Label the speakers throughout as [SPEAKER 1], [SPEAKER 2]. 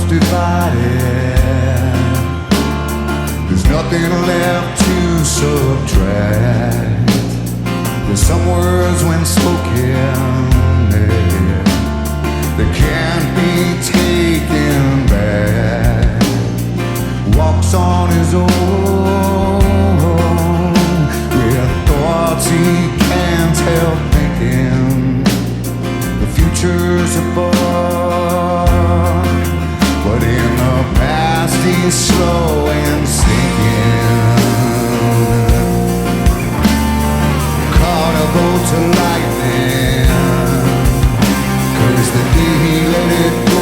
[SPEAKER 1] divided. There's nothing left to subtract. There's some words when spoken, yeah, that can't be taken back. Walks on his own with thoughts he can't help thinking. The future's above, but in the past he's slow and sinking. Caught a bolt to lightning, 'cause the day he let it go.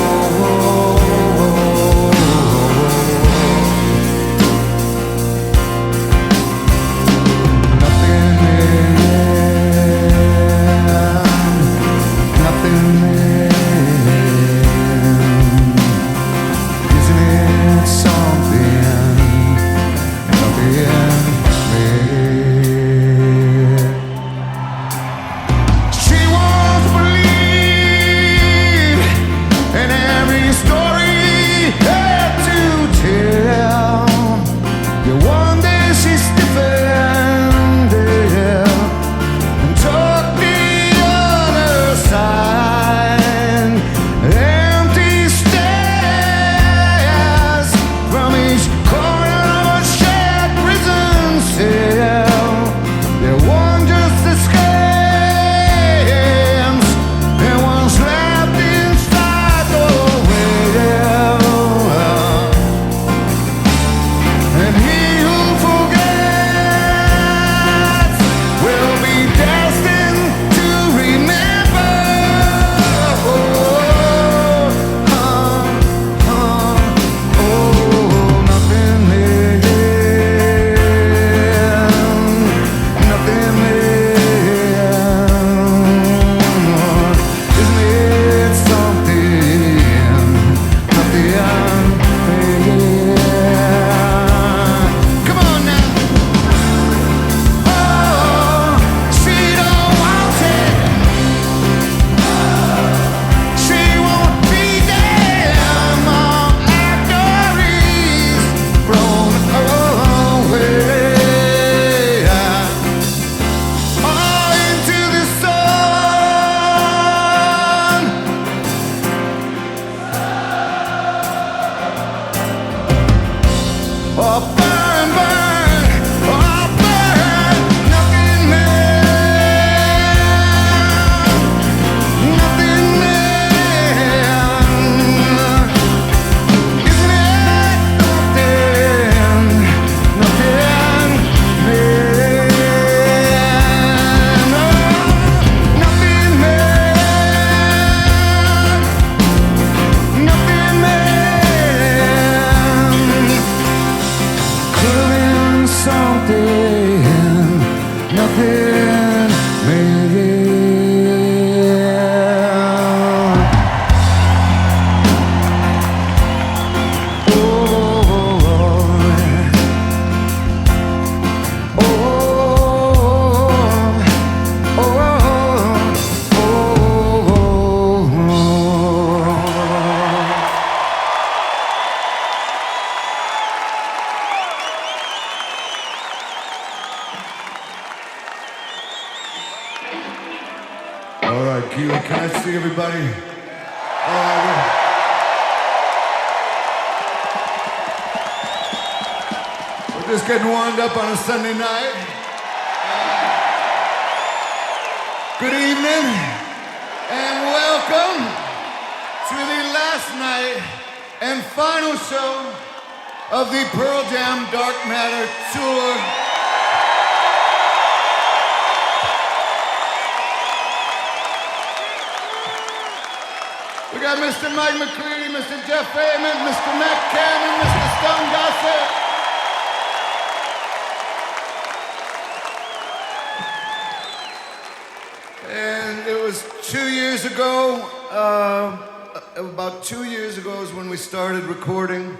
[SPEAKER 1] Getting warmed up on a Sunday night. Good evening and welcome to the last night and final show of the Pearl Jam Dark Matter Tour. We got Mr. Mike McCready, Mr. Jeff Ament, Mr. Matt Cannon, Mr. Stone Gossard. And it was 2 years ago, about 2 years ago is when we started recording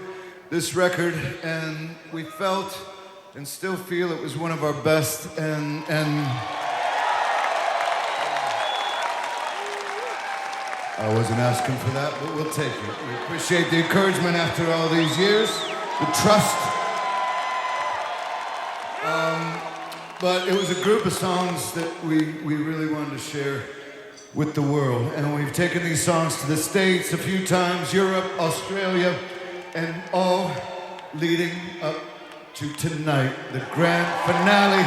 [SPEAKER 1] this record, and we felt and still feel it was one of our best, and I wasn't asking for that, but we'll take it. We appreciate the encouragement after all these years, the trust. But it was a group of songs that we really wanted to share with the world. And we've taken these songs to the States a few times, Europe, Australia, and all leading up to tonight, the grand finale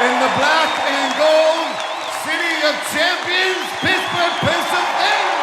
[SPEAKER 1] in the black and gold city of champions, Pittsburgh, Pennsylvania.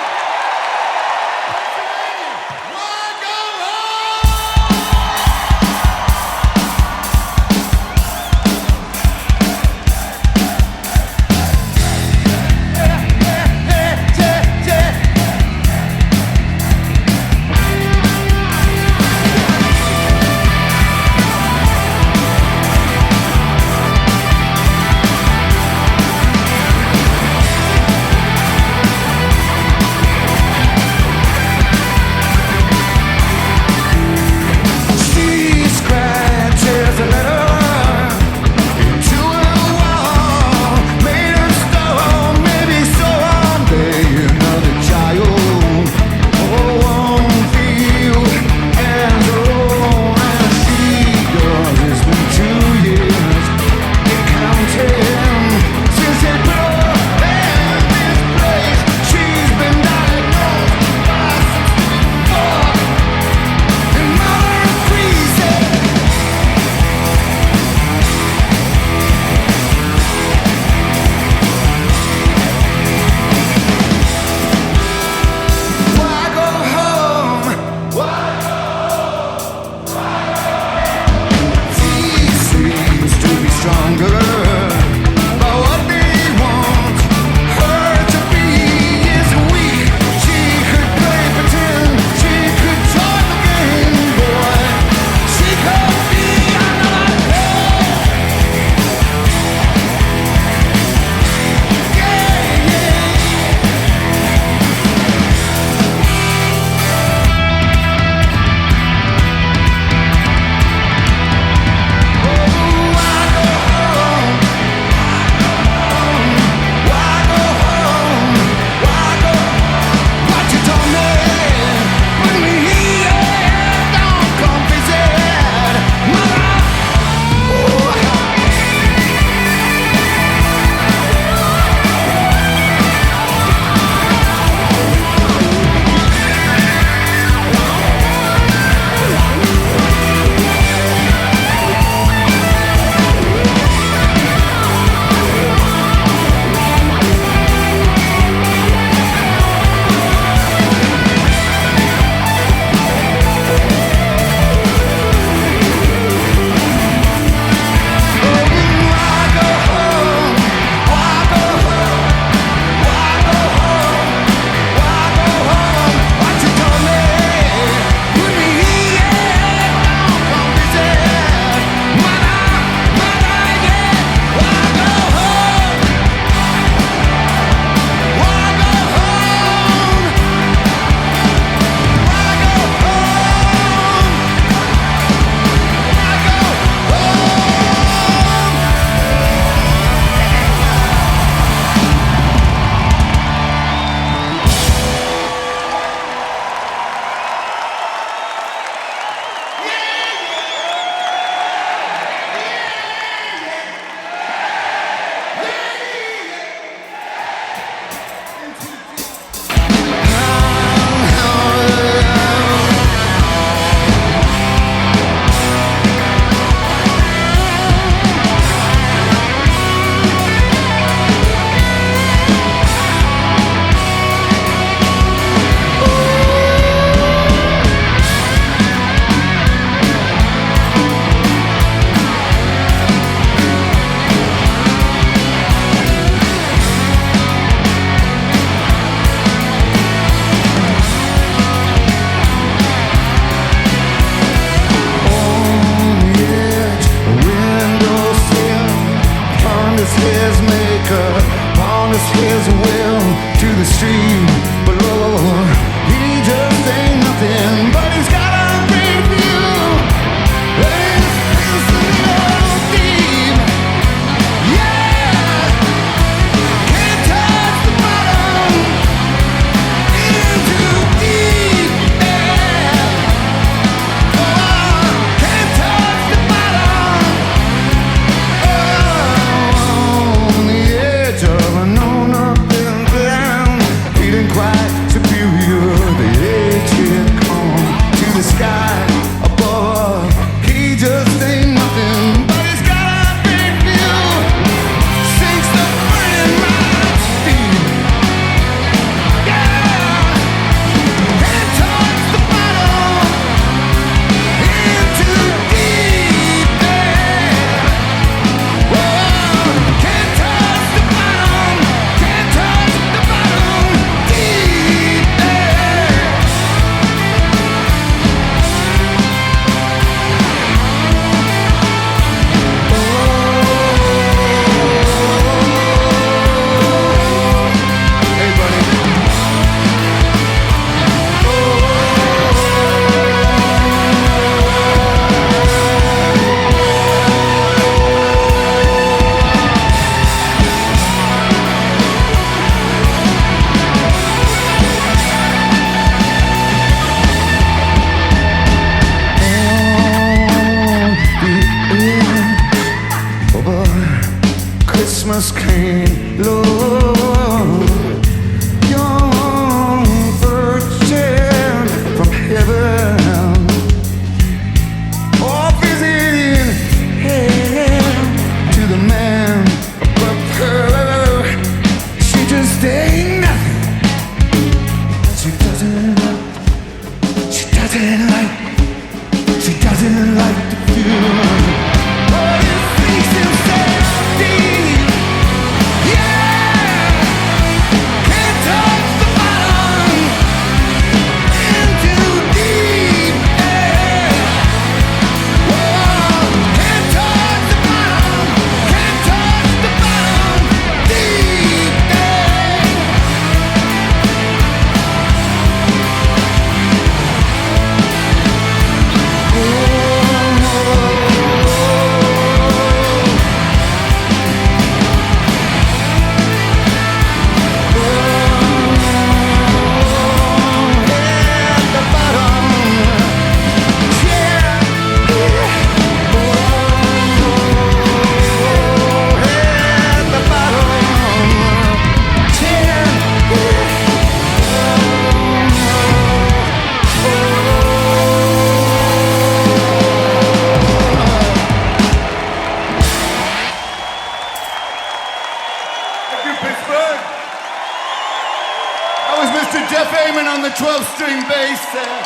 [SPEAKER 1] the 12-string bass there.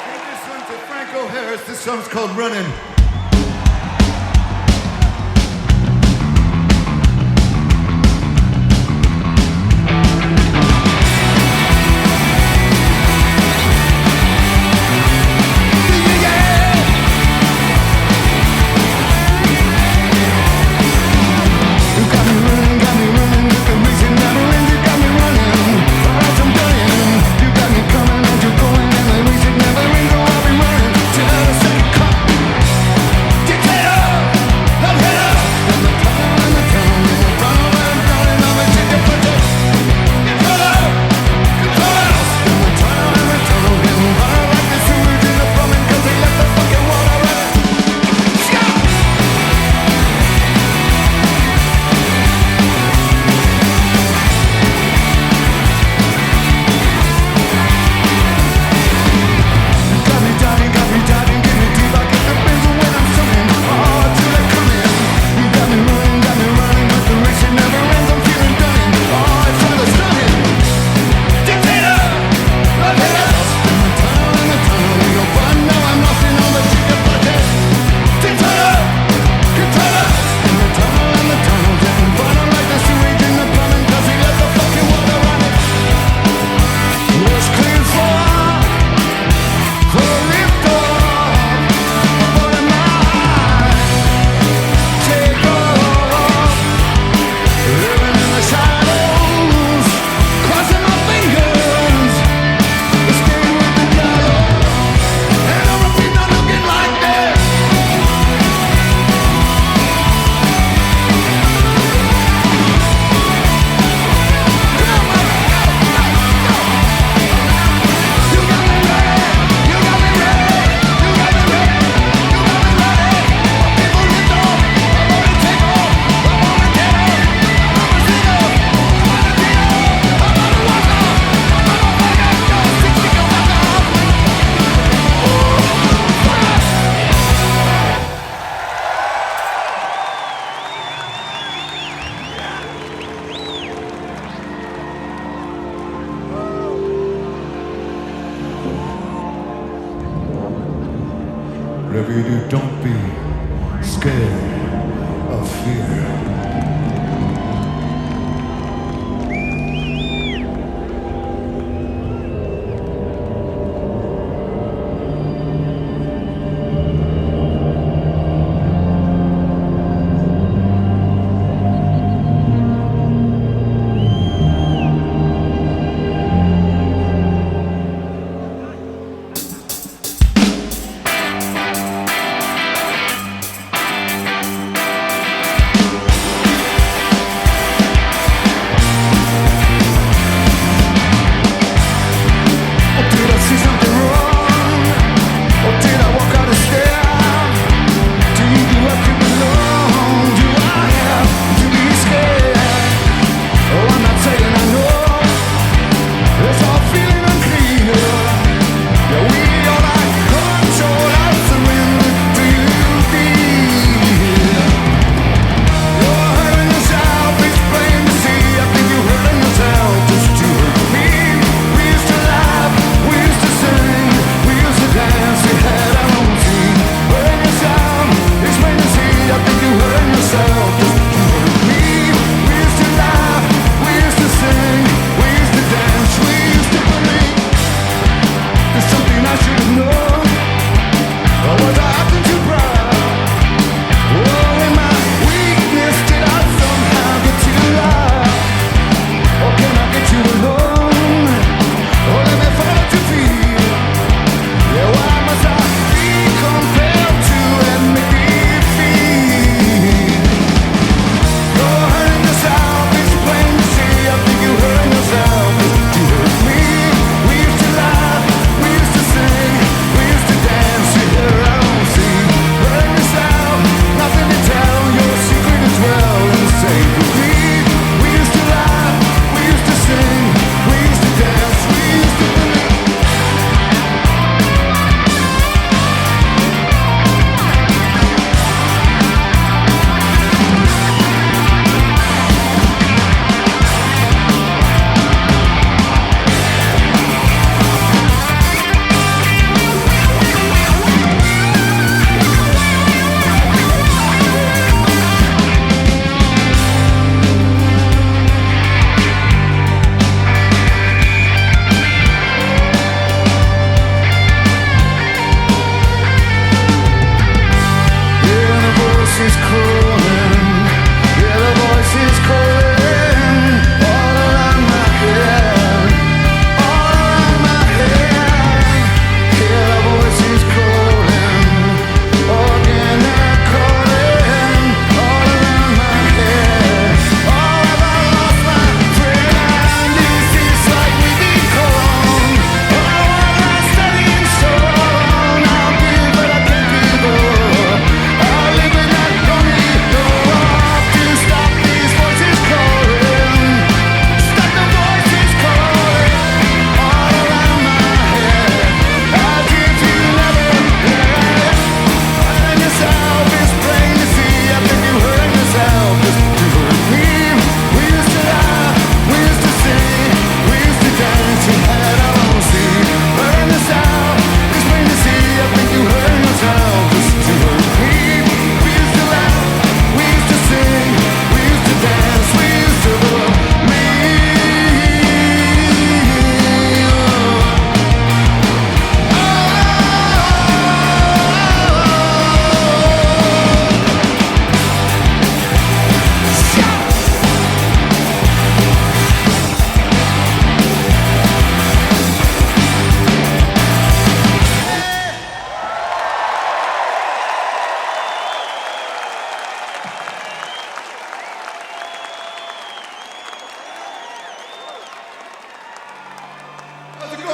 [SPEAKER 1] Give this one to Franco Harris. This song's called Running. Whatever you do, don't be scared of fear.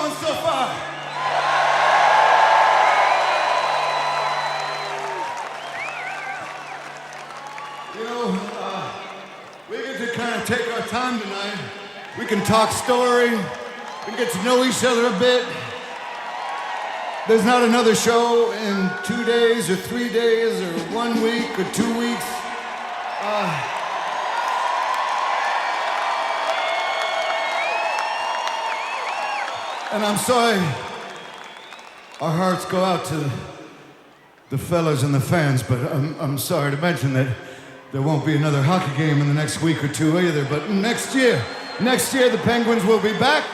[SPEAKER 1] going so far? You know, we get to kind of take our time tonight. We can talk story. We can get to know each other a bit. There's not another show in 2 days or 3 days or 1 week or 2 weeks. And I'm sorry, our hearts go out to the fellas and the fans, but I'm sorry to mention that there won't be another hockey game in the next week or two either. But next year the Penguins will be back.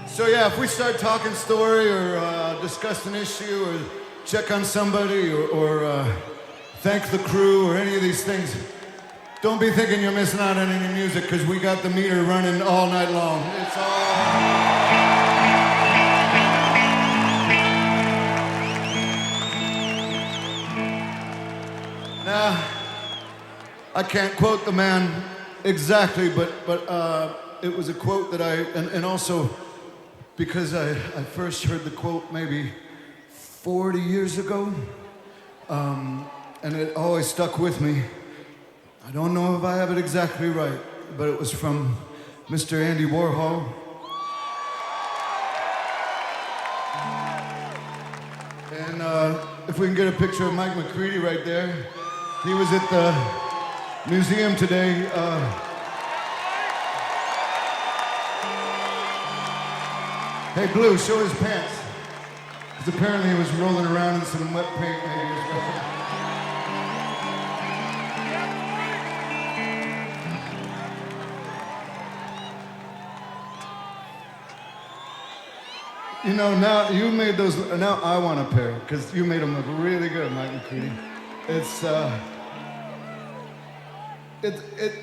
[SPEAKER 1] So yeah, if we start talking story or discuss an issue or check on somebody or thank the crew or any of these things, don't be thinking you're missing out on any music, because we got the meter running all night long. It's all... Now, I can't quote the man exactly, but it was a quote that and also because I first heard the quote maybe 40 years ago, and it always stuck with me. I don't know if I have it exactly right, but it was from Mr. Andy Warhol. And if we can get a picture of Mike McCready right there. He was at the museum today. Hey, Blue, show his pants. Because apparently he was rolling around in some wet paint maybe or something. You know, now you made those, now I want a pair, because you made them look really good, Mike McCready. It's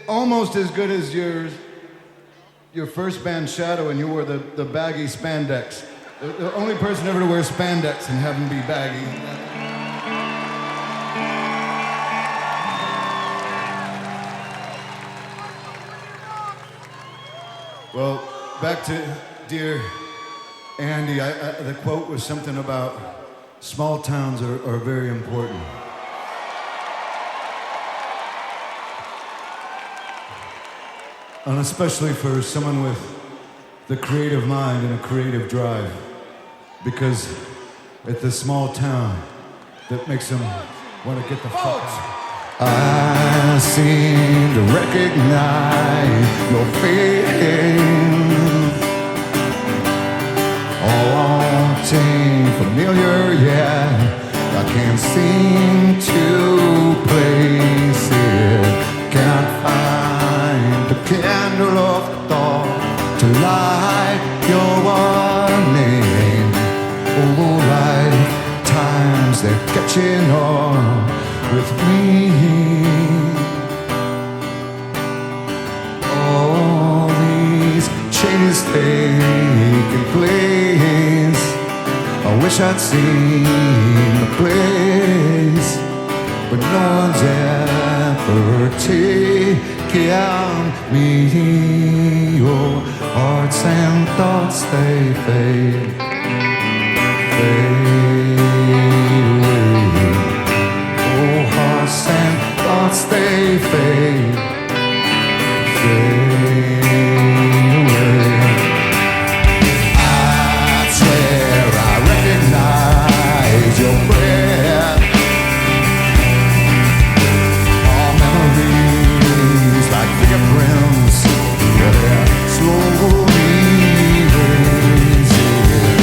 [SPEAKER 1] almost as good as your first band, Shadow, and you wore the baggy spandex. The only person ever to wear spandex and have them be baggy. Well, back to dear Andy, the quote was something about small towns are very important. And especially for someone with the creative mind and a creative drive. Because it's the small town that makes them want to get the fuck out. I seem to recognize your face. Haunting, familiar, yeah. I can't seem to place it. Can't find the candle of thought to light your name. Oh, lifetimes they're catching on with me. All these changes taking place. I wish I'd seen the place, but no one's ever taken me. Your hearts and thoughts, they fade, fade away. Oh, hearts and thoughts, they fade, fade away. I swear I recognize your breath. All memories like fingerprints, yeah, they're slowly erasing.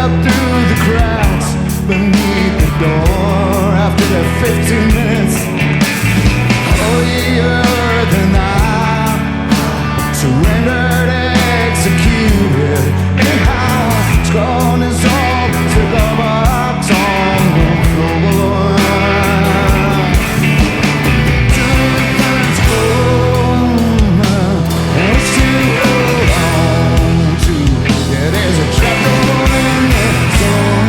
[SPEAKER 1] up through the cracks beneath the door after the 15 minutes. Holier than thou, surrendered, executed. Anyhow, scrawling is all to the box on the floor. It's home, and it's too long to. Yeah, there's a trapdoor in the song.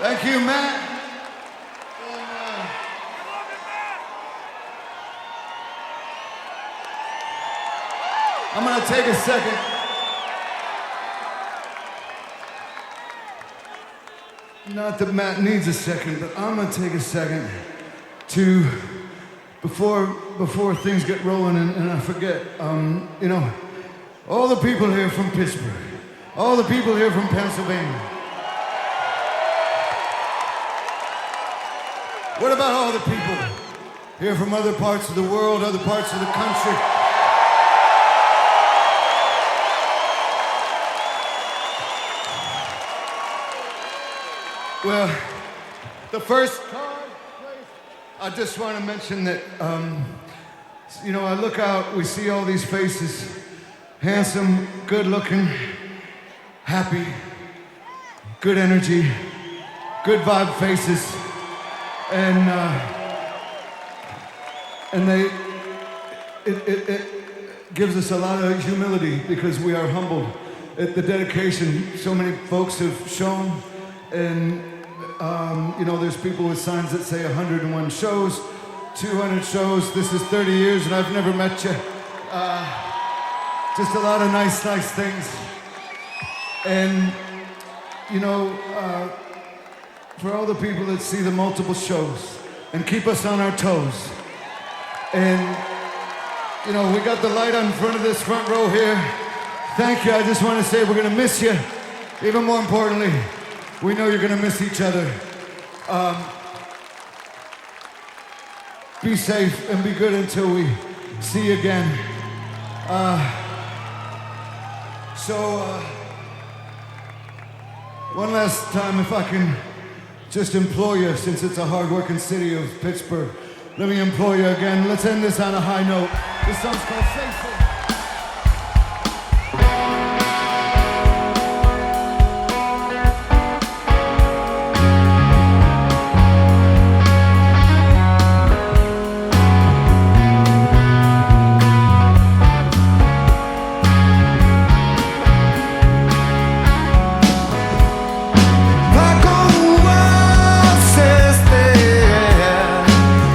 [SPEAKER 1] Thank you, Matt. I'm gonna take a second. Not that Matt needs a second, but I'm gonna take a second to, before things get rolling and I forget, you know, all the people here from Pittsburgh, all the people here from Pennsylvania. What about all the people here from other parts of the world, other parts of the country? Well, The first card, I just want to mention that, you know, I look out, we see all these faces, handsome, good looking, happy, good energy, good vibe faces, and it gives us a lot of humility because we are humbled at the dedication so many folks have shown, and you know, there's people with signs that say 101 shows, 200 shows. This is 30 years and I've never met you. Just a lot of nice things. And, you know, for all the people that see the multiple shows and keep us on our toes. And, you know, we got the light on front of this front row here. Thank you. I just want to say we're going to miss you. Even more importantly, we know you're going to miss each other. Be safe and be good until we see you again. One last time, if I can just implore you, since it's a hard-working city of Pittsburgh, let me implore you again. Let's end this on a high note. This song's called Faithfull.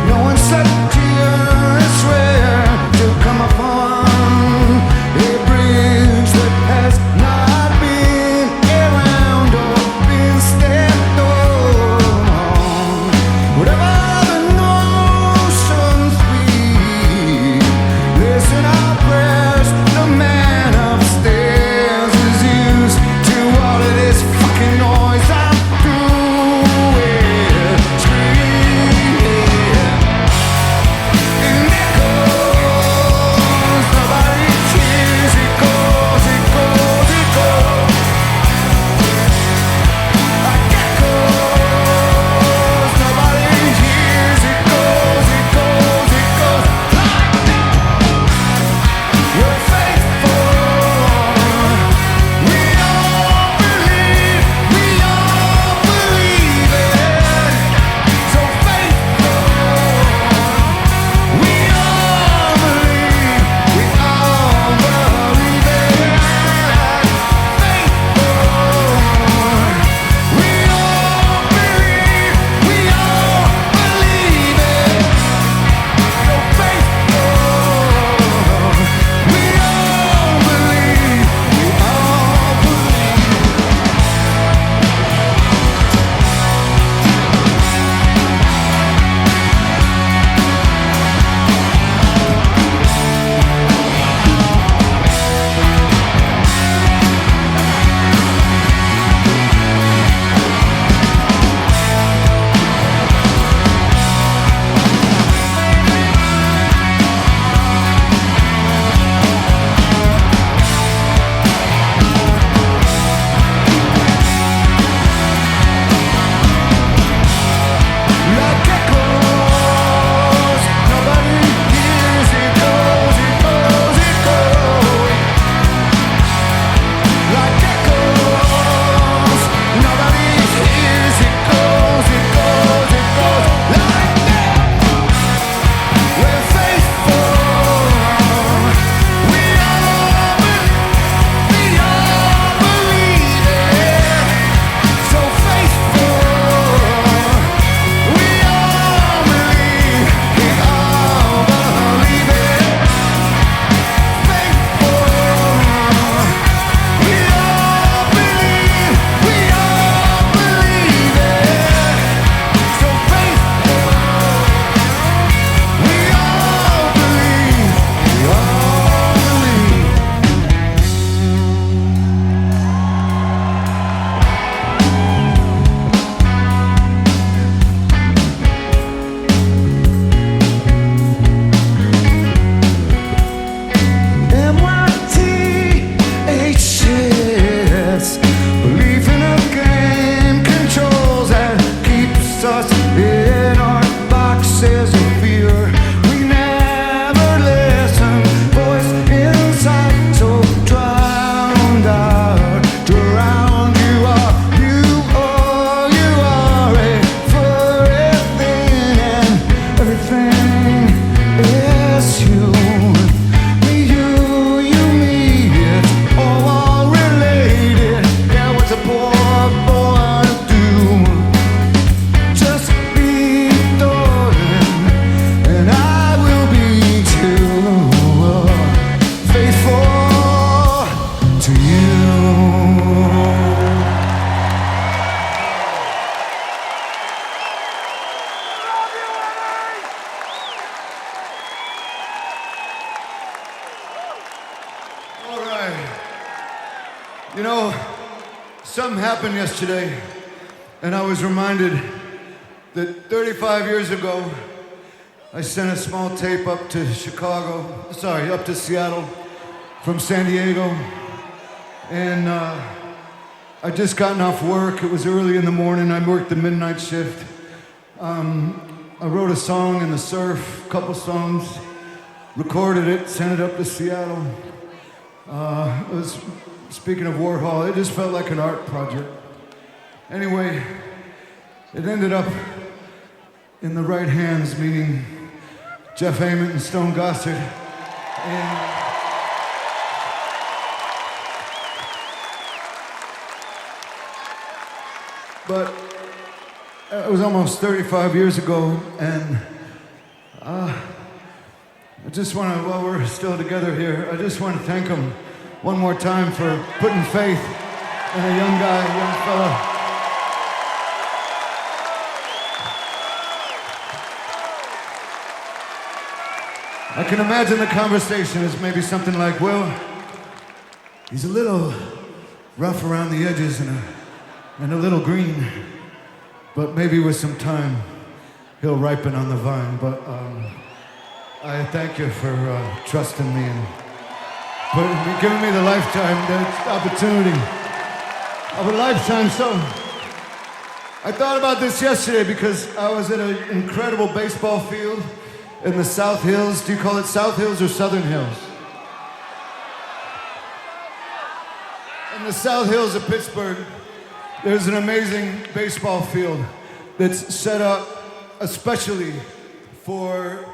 [SPEAKER 2] No one said to you, I swear, to come upon
[SPEAKER 1] Something happened yesterday, and I was reminded that 35 years ago, I sent a small tape up to up to Seattle from San Diego, and I'd just gotten off work. It was early in the morning. I worked the midnight shift. I wrote a song in the surf, a couple songs, recorded it, sent it up to Seattle. It was, speaking of Warhol, it just felt like an art project. Anyway, it ended up in the right hands, meaning Jeff Ament and Stone Gossard. But it was almost 35 years ago, and I just want to, while we're still together here, I just want to thank him one more time for putting faith in a young guy, a young fella. I can imagine the conversation as maybe something like, well, he's a little rough around the edges and a little green, but maybe with some time he'll ripen on the vine. But I thank you for trusting me and giving me the opportunity of a lifetime. So I thought about this yesterday because I was at an incredible baseball field in the South Hills. Do you call it South Hills or Southern Hills? In the South Hills of Pittsburgh, there's an amazing baseball field that's set up especially for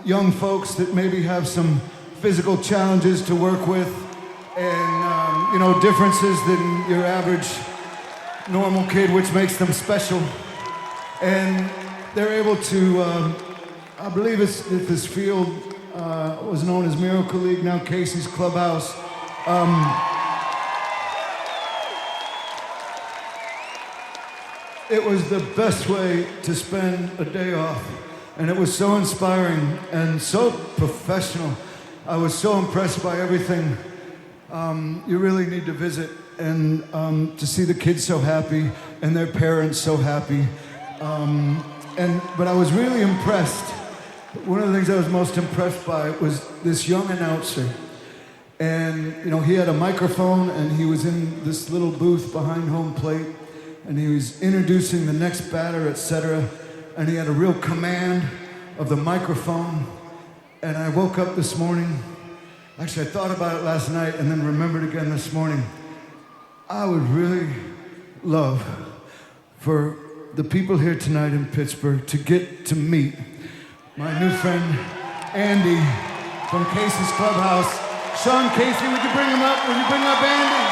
[SPEAKER 1] young folks that maybe have some physical challenges to work with and, differences than your average normal kid, which makes them special. And they're able to, I believe this field was known as Miracle League, now Casey's Clubhouse. It was the best way to spend a day off, and it was so inspiring and so professional. I was so impressed by everything. You really need to visit and to see the kids so happy and their parents so happy. But I was really impressed. One of the things I was most impressed by was this young announcer. And, he had a microphone and he was in this little booth behind home plate and he was introducing the next batter, etc. And he had a real command of the microphone. And I woke up this morning, actually I thought about it last night and then remembered again this morning. I would really love for the people here tonight in Pittsburgh to get to meet my new friend, Andy, from Casey's Clubhouse. Sean Casey, would you bring him up? Would you bring up Andy?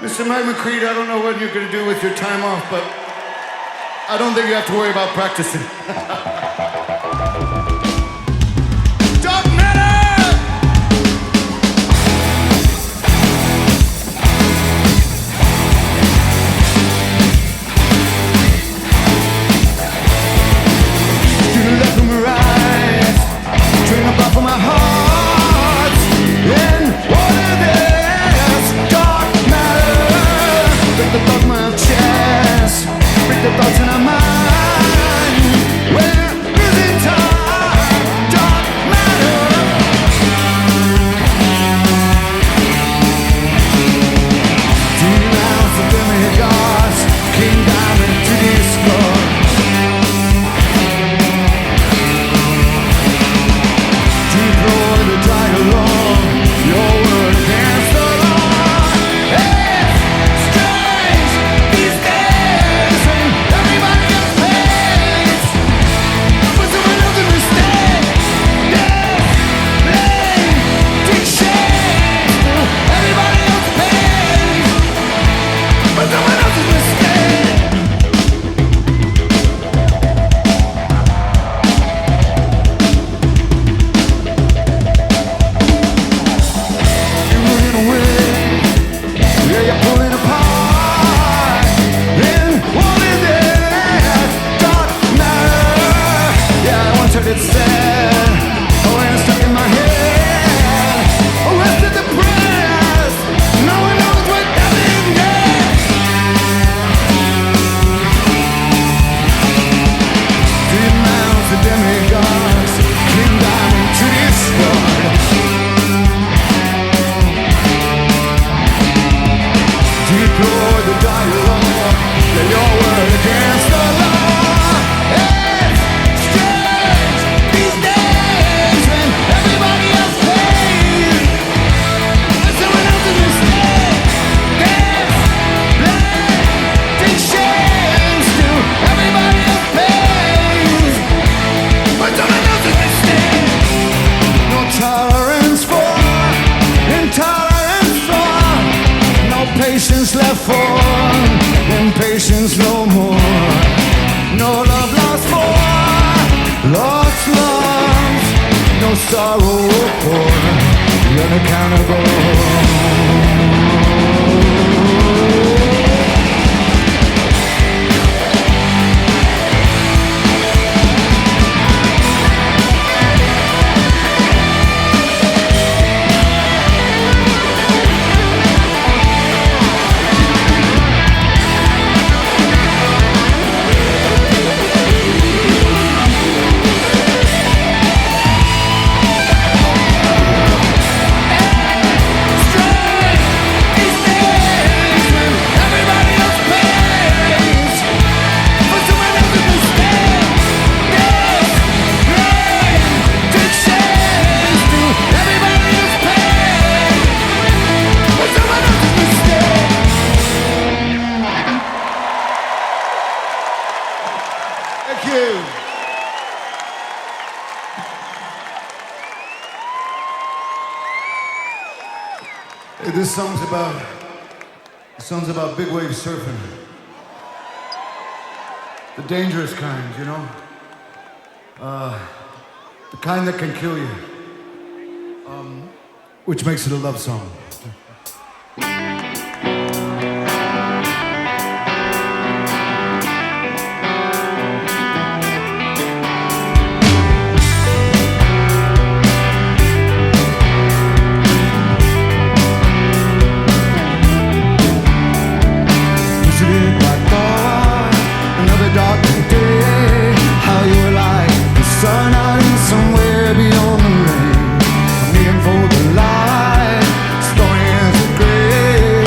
[SPEAKER 1] Mr. Mike McCready, I don't know what you're going to do with your time off, but I don't think you have to worry about practicing. Dark matter! To the left of my right, train the block for my heart, and what it is, dark matter. Break the thoughts in my chest, break the thoughts in our mind. We're losing time, dark matter. Denounce the demigods, came down into discord. Deploy the dialogue, your word against the law. It's strange these days when everybody else pays, but someone else's mistake. Yes, blame, take shame. Everybody else pays, but someone else's mistake. You're running away, yeah, you're pulling apart. Then what is it? Dark matter. Yeah, I once heard it said, oh, and it's stuck in my head. Arrested the press, no one knows what nothing is. Denounce the demigods, came down into discord. Deploy the dialogue, lay your word against the law. It's strange these days when everybody else pays, but someone else's mistake. Yes, blame, take shame. Still, everybody else pays, but someone else's mistake. No tolerance for intolerance for. No patience left for impatience no more. No love lost for lost loves. No sorrow for the unaccountable. Hey, this song's about big wave surfing. The dangerous kind, you know? The kind that can kill you. Which makes it a love song. Dark day, how you were like the sun out in somewhere beyond the rain. I'm needing for the light, story is a grave.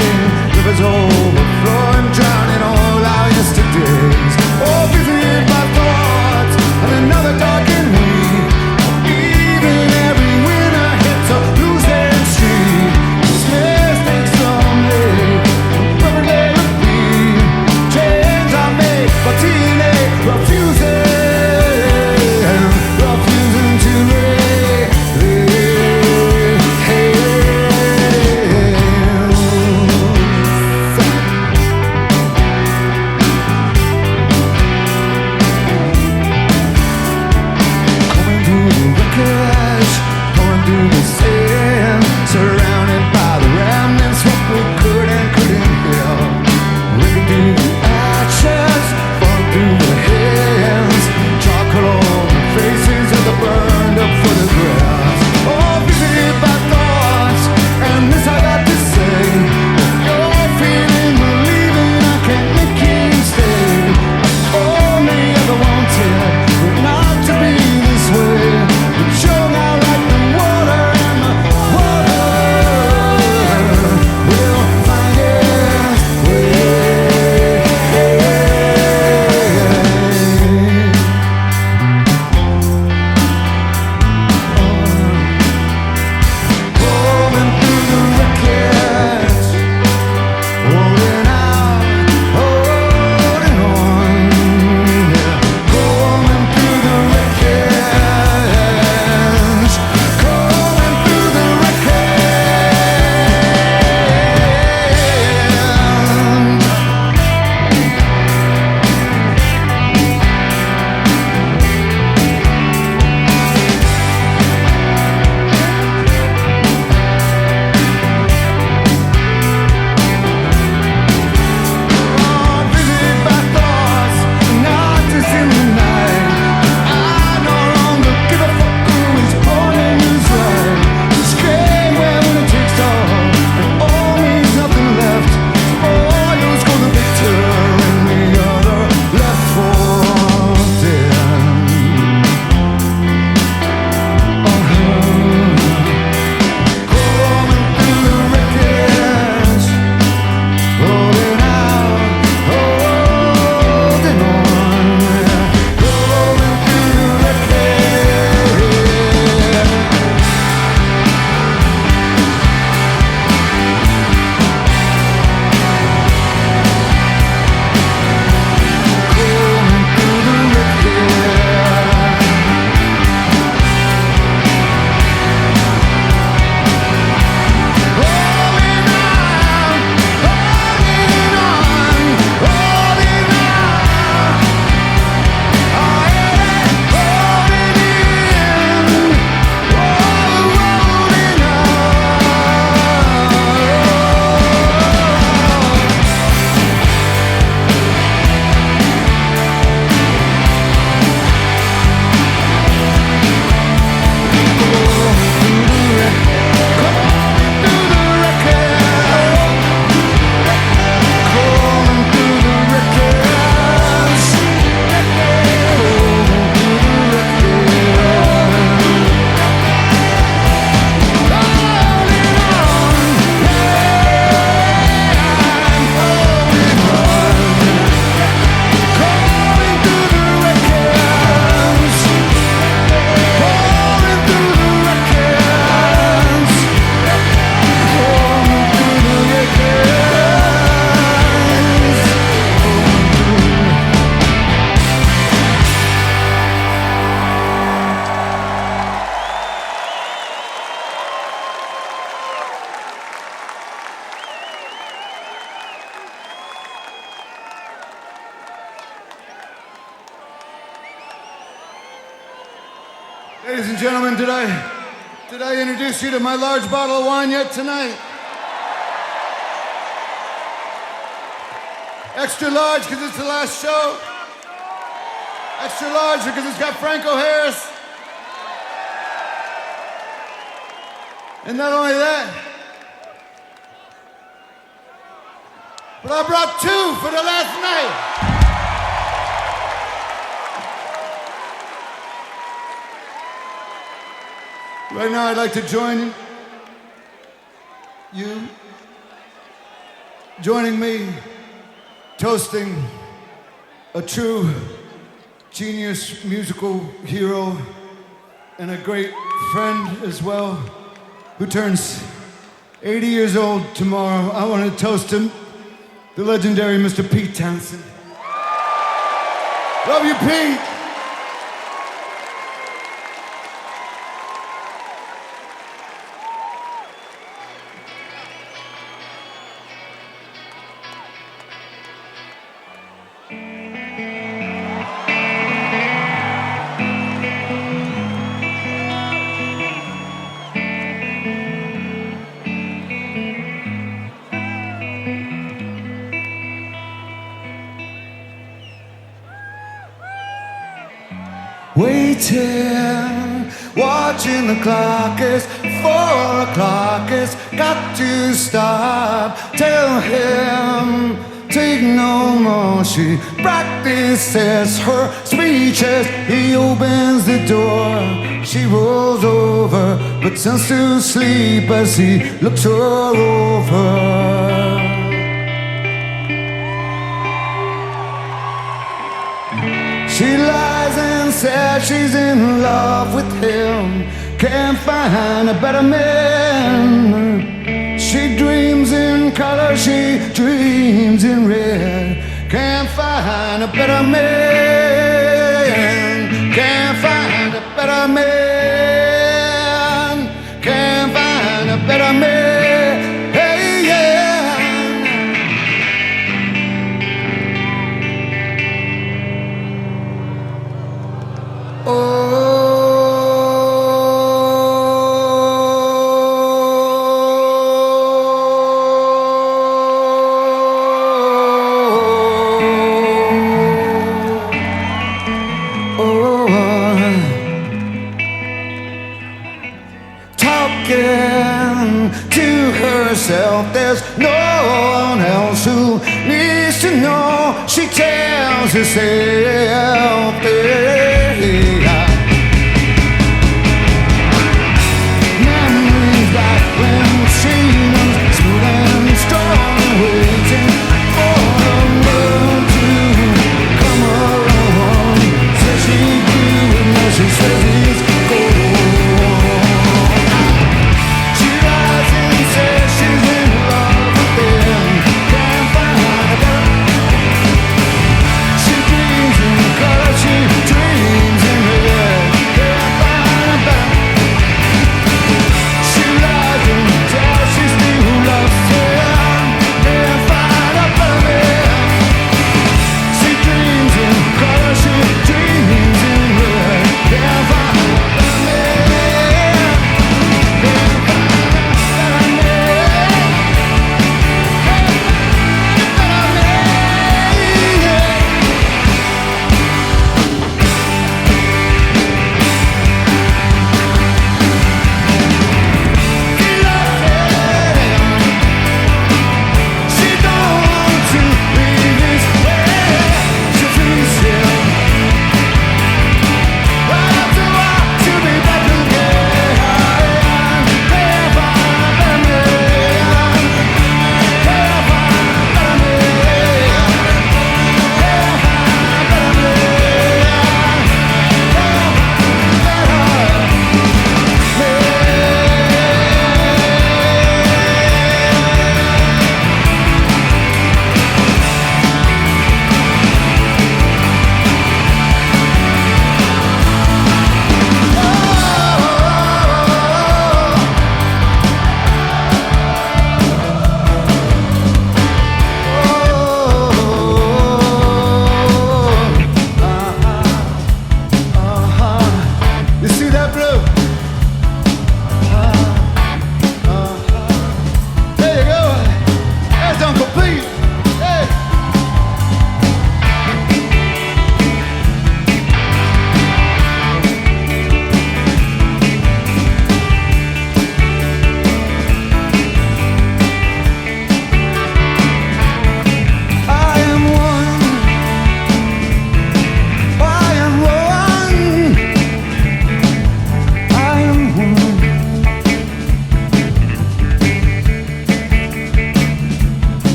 [SPEAKER 1] and gentlemen, did I introduce you to my large bottle of wine yet tonight? Extra large because it's the last show. Extra large because it's got Franco Harris. And not only that, but I brought two for the last night. Right now, I'd like to join you, joining me, toasting a true genius musical hero and a great friend as well, who turns 80 years old tomorrow. I want to toast him, the legendary Mr. Pete Townsend. Love you, Pete. Waiting, watching the clock is 4 o'clock, it's got to stop. Tell him, take no more. She practices her speeches. He opens the door, she rolls over, but turns to sleep as he looks her over. She lies and says she's in love with him, can't find a better man. She dreams in color, she dreams in red, can't find a better man, can't find a better man, can't find a better man. Hey, yeah. There's no one else who needs to know. She tells herself memories back when she was smooth and strong, waiting for the world to come along. Says she do it now, she says it's cold. She lies and says she's in love with him, can't find a girl. She dreams in color, she dreams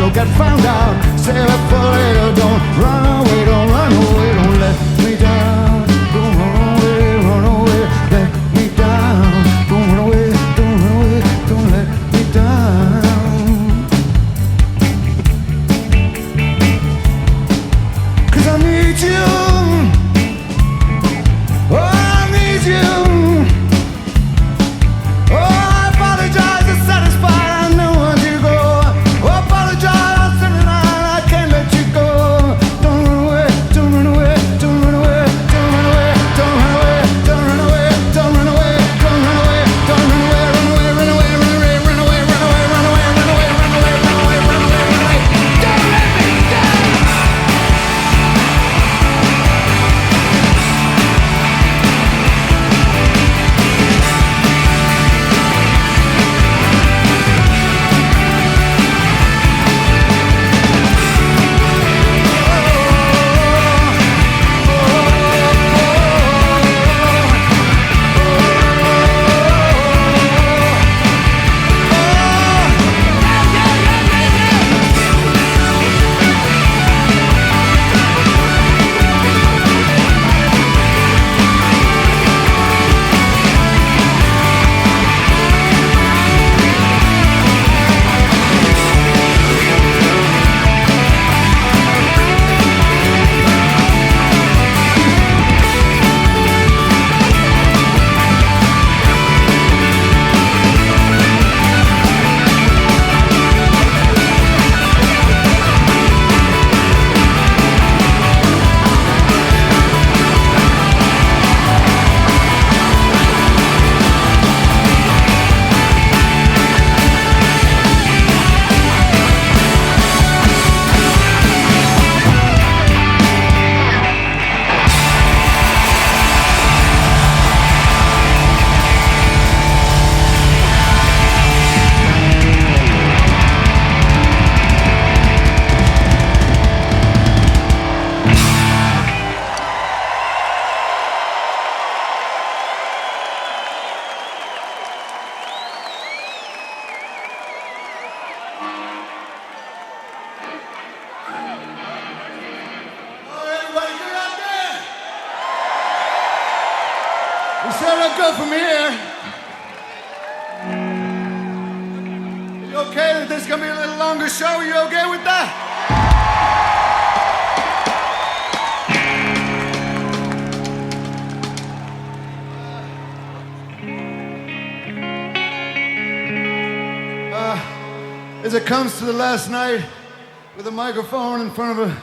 [SPEAKER 1] you'll get found out. Save it for later, don't run away, don't let me down. Don't run away, let me down. Don't run away, don't let me down. 'Cause I need you. Oh, I need you. Oh, I apologize to satisfy, I know where you go. Oh, apologize, I'm sitting out, I can't let you go. Don't run away, don't run away, don't run away, don't run away, don't run away, don't run away, don't run away, don't run away, don't run away, run away, run away, run away, run away, run away, run away, run away, run away, run away, run away, run away. Don't let me down. From here. You okay that this is gonna be a little longer show? You okay with that? As it comes to the last night with a microphone in front of a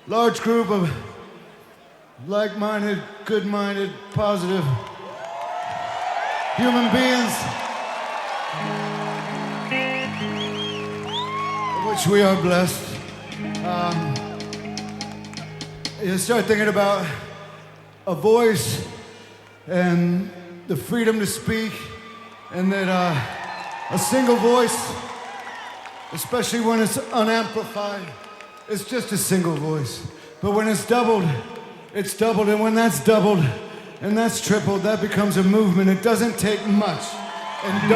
[SPEAKER 1] large group of like-minded, good-minded, positive human beings, of which we are blessed. You start thinking about a voice and the freedom to speak, and that a single voice, especially when it's unamplified, it's just a single voice. But when it's doubled, and when that's doubled, and that's tripled, that becomes a movement. It doesn't take much. And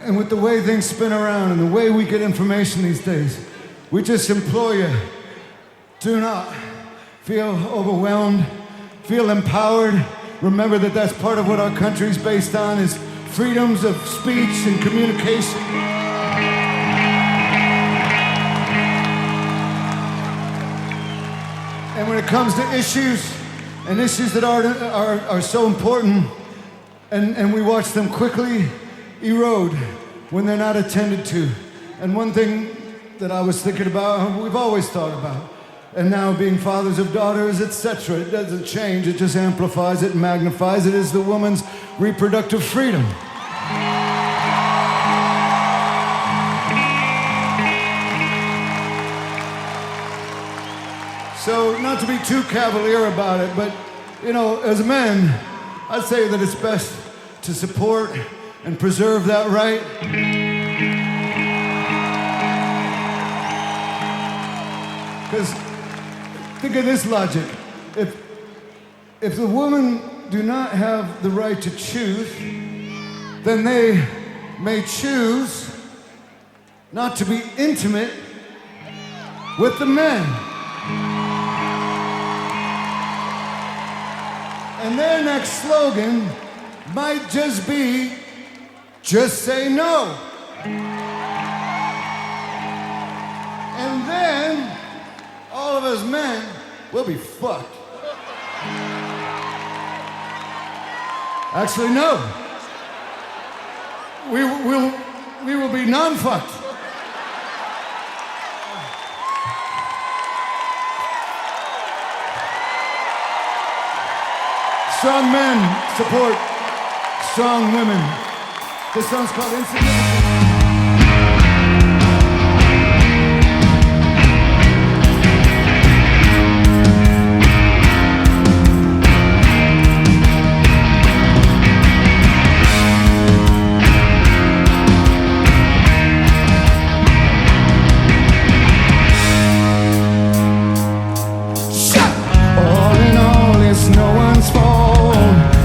[SPEAKER 1] And with the way things spin around and the way we get information these days, we just implore you, do not feel overwhelmed, feel empowered. Remember that that's part of what our country's based on, is freedoms of speech and communication. And when it comes to issues, and issues that are so important, and we watch them quickly erode when they're not attended to. And one thing that I was thinking about, we've always thought about, and now being fathers of daughters, etc., it doesn't change, it just amplifies it, magnifies it, is the woman's reproductive freedom. So, not to be too cavalier about it, but, you know, as men, I'd say that it's best to support and preserve that right. Because think of this logic. If the woman do not have the right to choose, then they may choose not to be intimate with the men. And their next slogan might just be, just say no. And then all of us men will be fucked. Actually, no. We will be non-fucked. Strong men support strong women. This song's called Insignificance.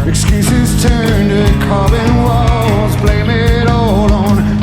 [SPEAKER 1] Excuses turn to carbon walls, blame it all on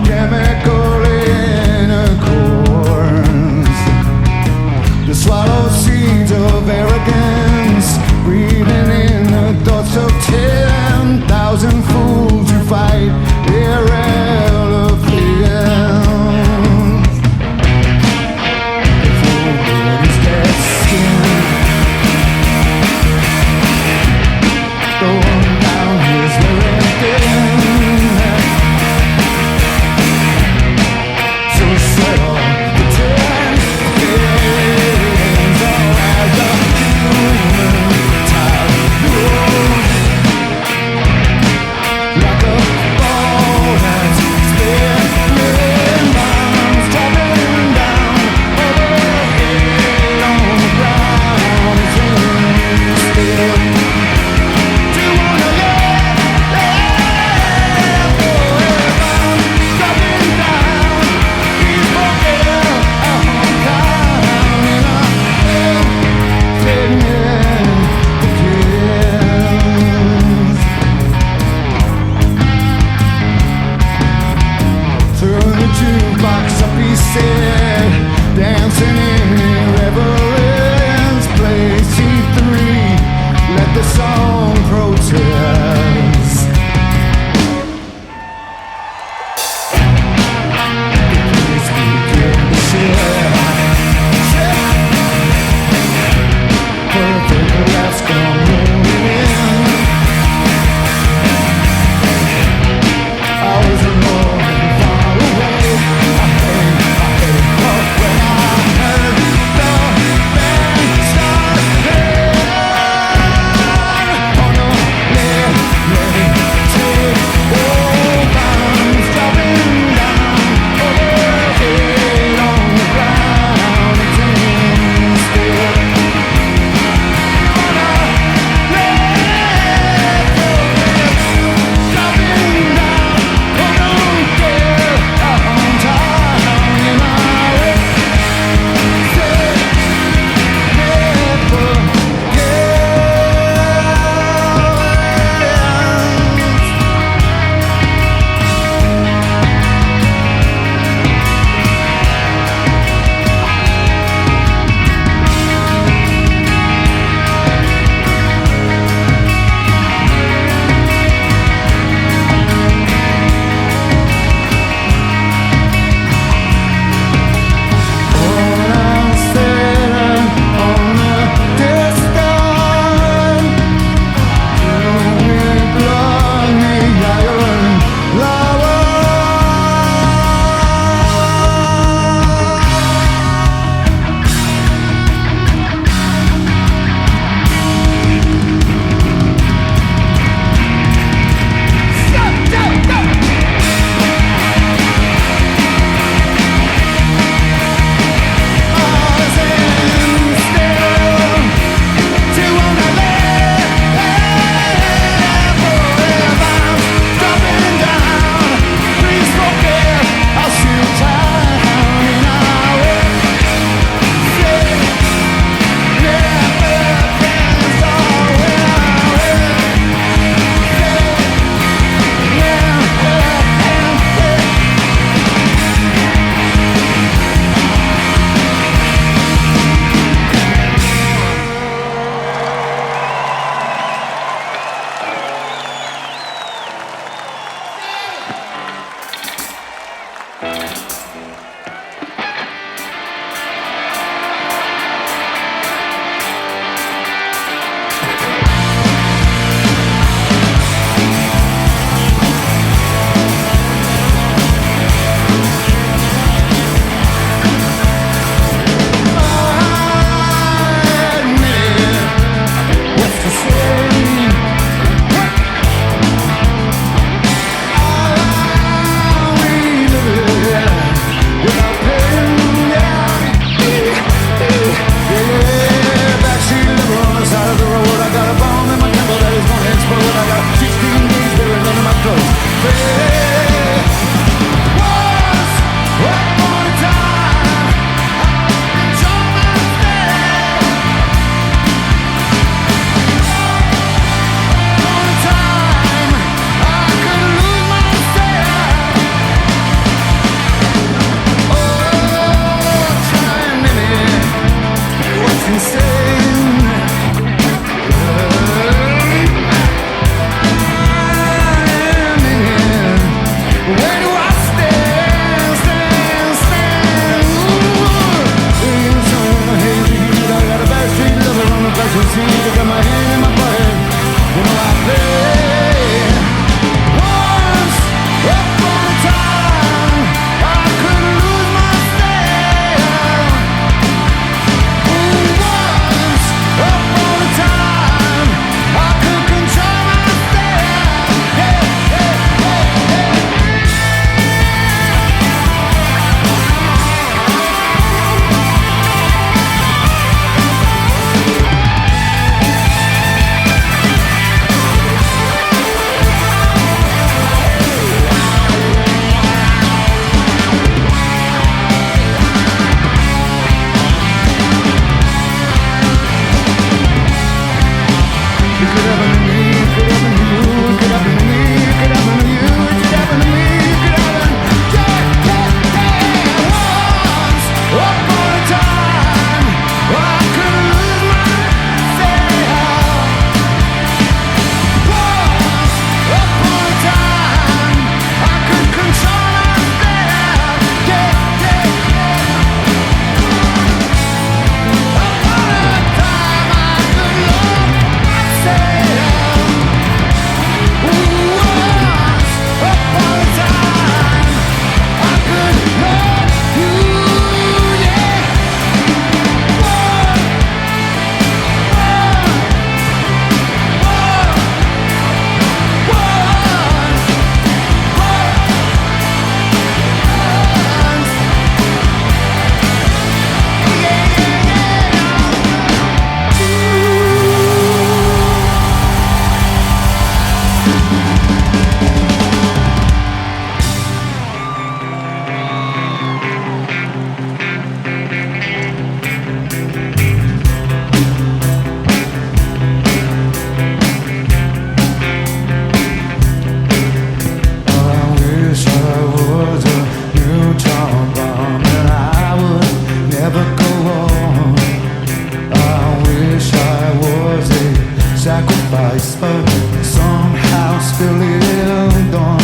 [SPEAKER 2] sacrifice, but somehow still lived on.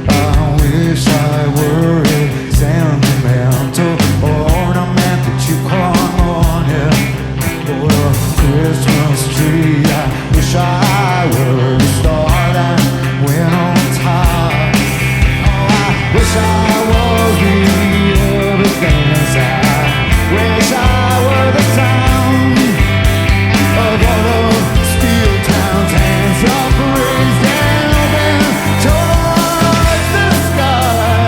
[SPEAKER 2] I wish I were a sentimental ornament that you caught on it, or a Christmas tree. I wish I were the star that went on top. Oh, I wish I was the everything inside. Wish I were the sound of all the steel towns, hands up raised and open towards the sky.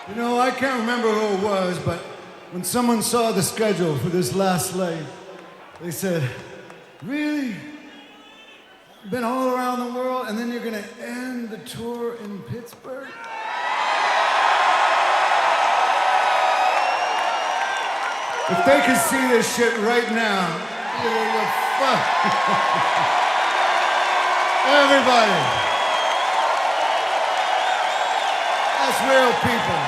[SPEAKER 1] You know, I can't remember who it was, but when someone saw the schedule for this last leg, they said, really? You've been all around the world, and then you're gonna end the tour in Pittsburgh? If they could see this shit right now, you're fuck. Everybody. That's real people.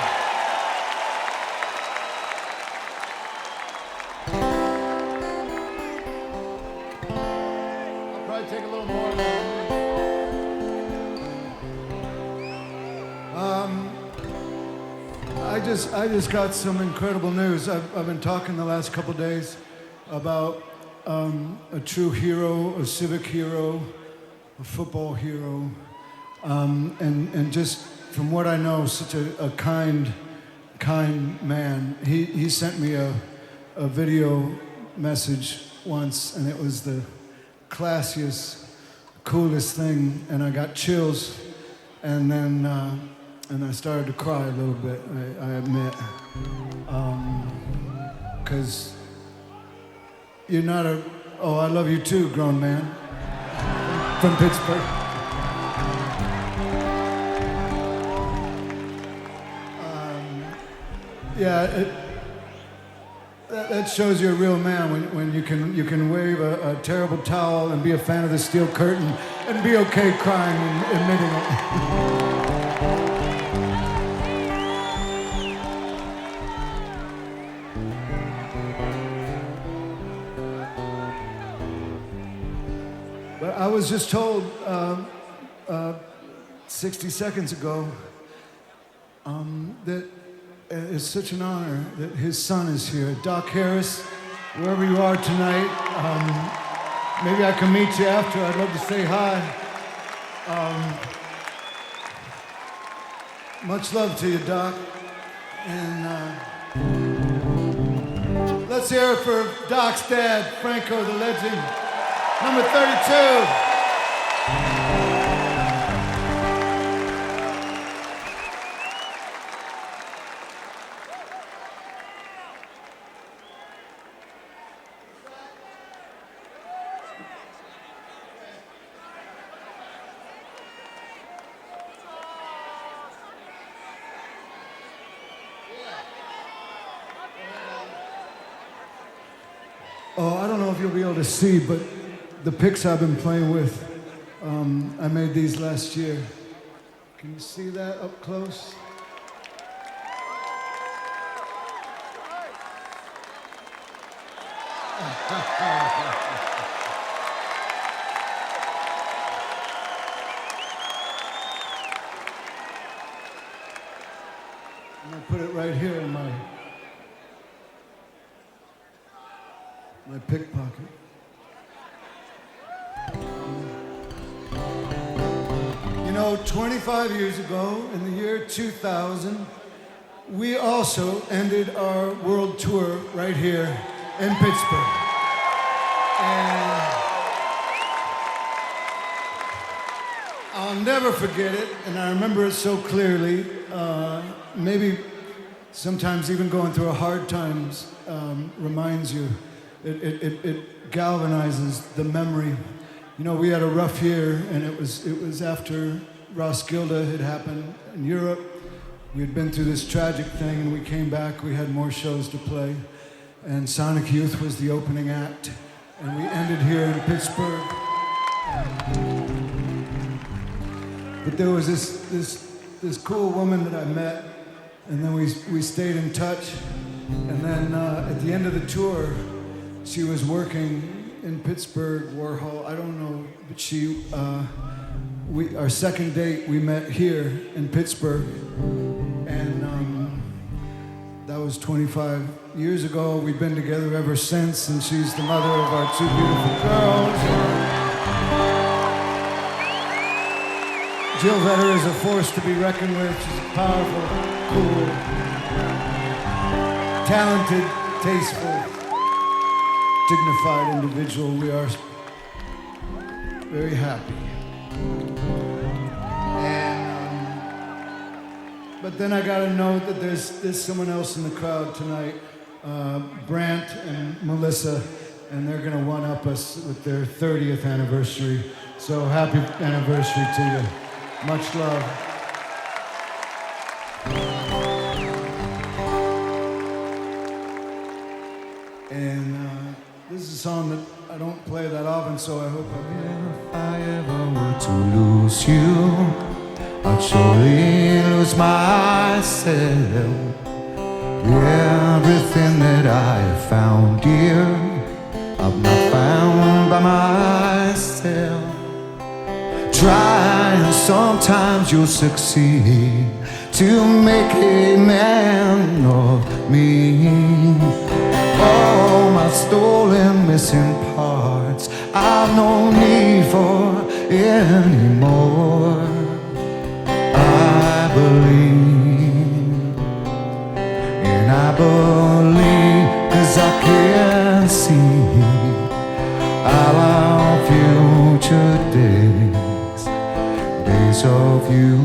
[SPEAKER 1] I'll probably take a little more. I just got some incredible news. I've been talking the last couple days about a true hero, a civic hero, a football hero, and just from what I know, such a kind man. He sent me a video message once, and it was the classiest, coolest thing, and I got chills, and then and I started to cry a little bit, I admit, because you're not a, oh, I love you too, grown man, from Pittsburgh. Yeah, that shows you're a real man when you can wave a terrible towel and be a fan of the Steel Curtain and be okay crying and admitting it. But I was just told 60 seconds ago that it's such an honor that his son is here. Doc Harris, wherever you are tonight, maybe I can meet you after. I'd love to say hi. Much love to you, Doc. And let's hear it for Doc's dad, Franco the Legend, number 32. Oh, I don't know if you'll be able to see, but the pics I've been playing with, I made these last year. Can you see that up close? I'm gonna put it right here in my pick pocket. You know, 25 years ago, in the year 2000, we also ended our world tour right here in Pittsburgh. And I'll never forget it, and I remember it so clearly. Maybe sometimes even going through hard times reminds you. It galvanizes the memory. You know, we had a rough year, and it was after Roskilde had happened in Europe. We had been through this tragic thing, and we came back. We had more shows to play, and Sonic Youth was the opening act, and we ended here in Pittsburgh. But there was this cool woman that I met, and then we stayed in touch, and then at the end of the tour, she was working in Pittsburgh, Warhol, I don't know, but our second date we met here in Pittsburgh, and that was 25 years ago. We've been together ever since, and she's the mother of our two beautiful girls. Jill Vedder is a force to be reckoned with. She's a powerful, cool, talented, tasteful, dignified individual. We are very happy. But then I got to note that there's someone else in the crowd tonight, Brant and Melissa, and they're going to one-up us with their 30th anniversary. So happy anniversary to you. Much love. And this is a song that I don't play that often, so I hope
[SPEAKER 2] If I ever were to lose you, I'd surely lose myself. Everything that I have found here, I've not found by myself. Try and sometimes you'll succeed to make a man of me. All my stolen missing parts I've no need for anymore. I believe, and I believe 'cause I can see our future days, days of you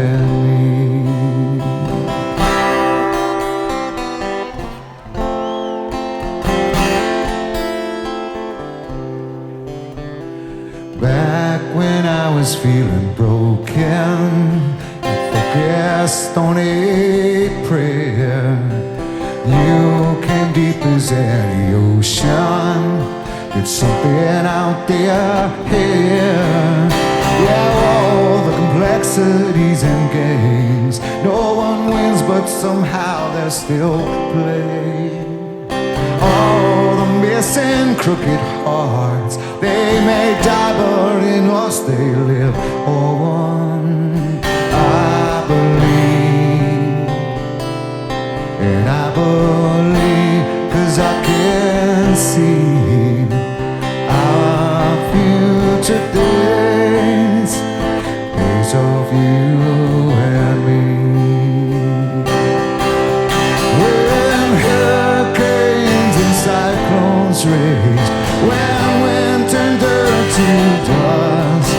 [SPEAKER 2] and me. Back when I was feeling broken, focused on a prayer, you came deep as any ocean. It's something out there here. Yeah, all the complexities and games, no one wins, but somehow they're still played. All the missing crooked hearts, they may die, but in us they live on. I believe, and I believe 'cause I can see our future days, days of you and me. When hurricanes and cyclones rage, when wind turned dirt to dust,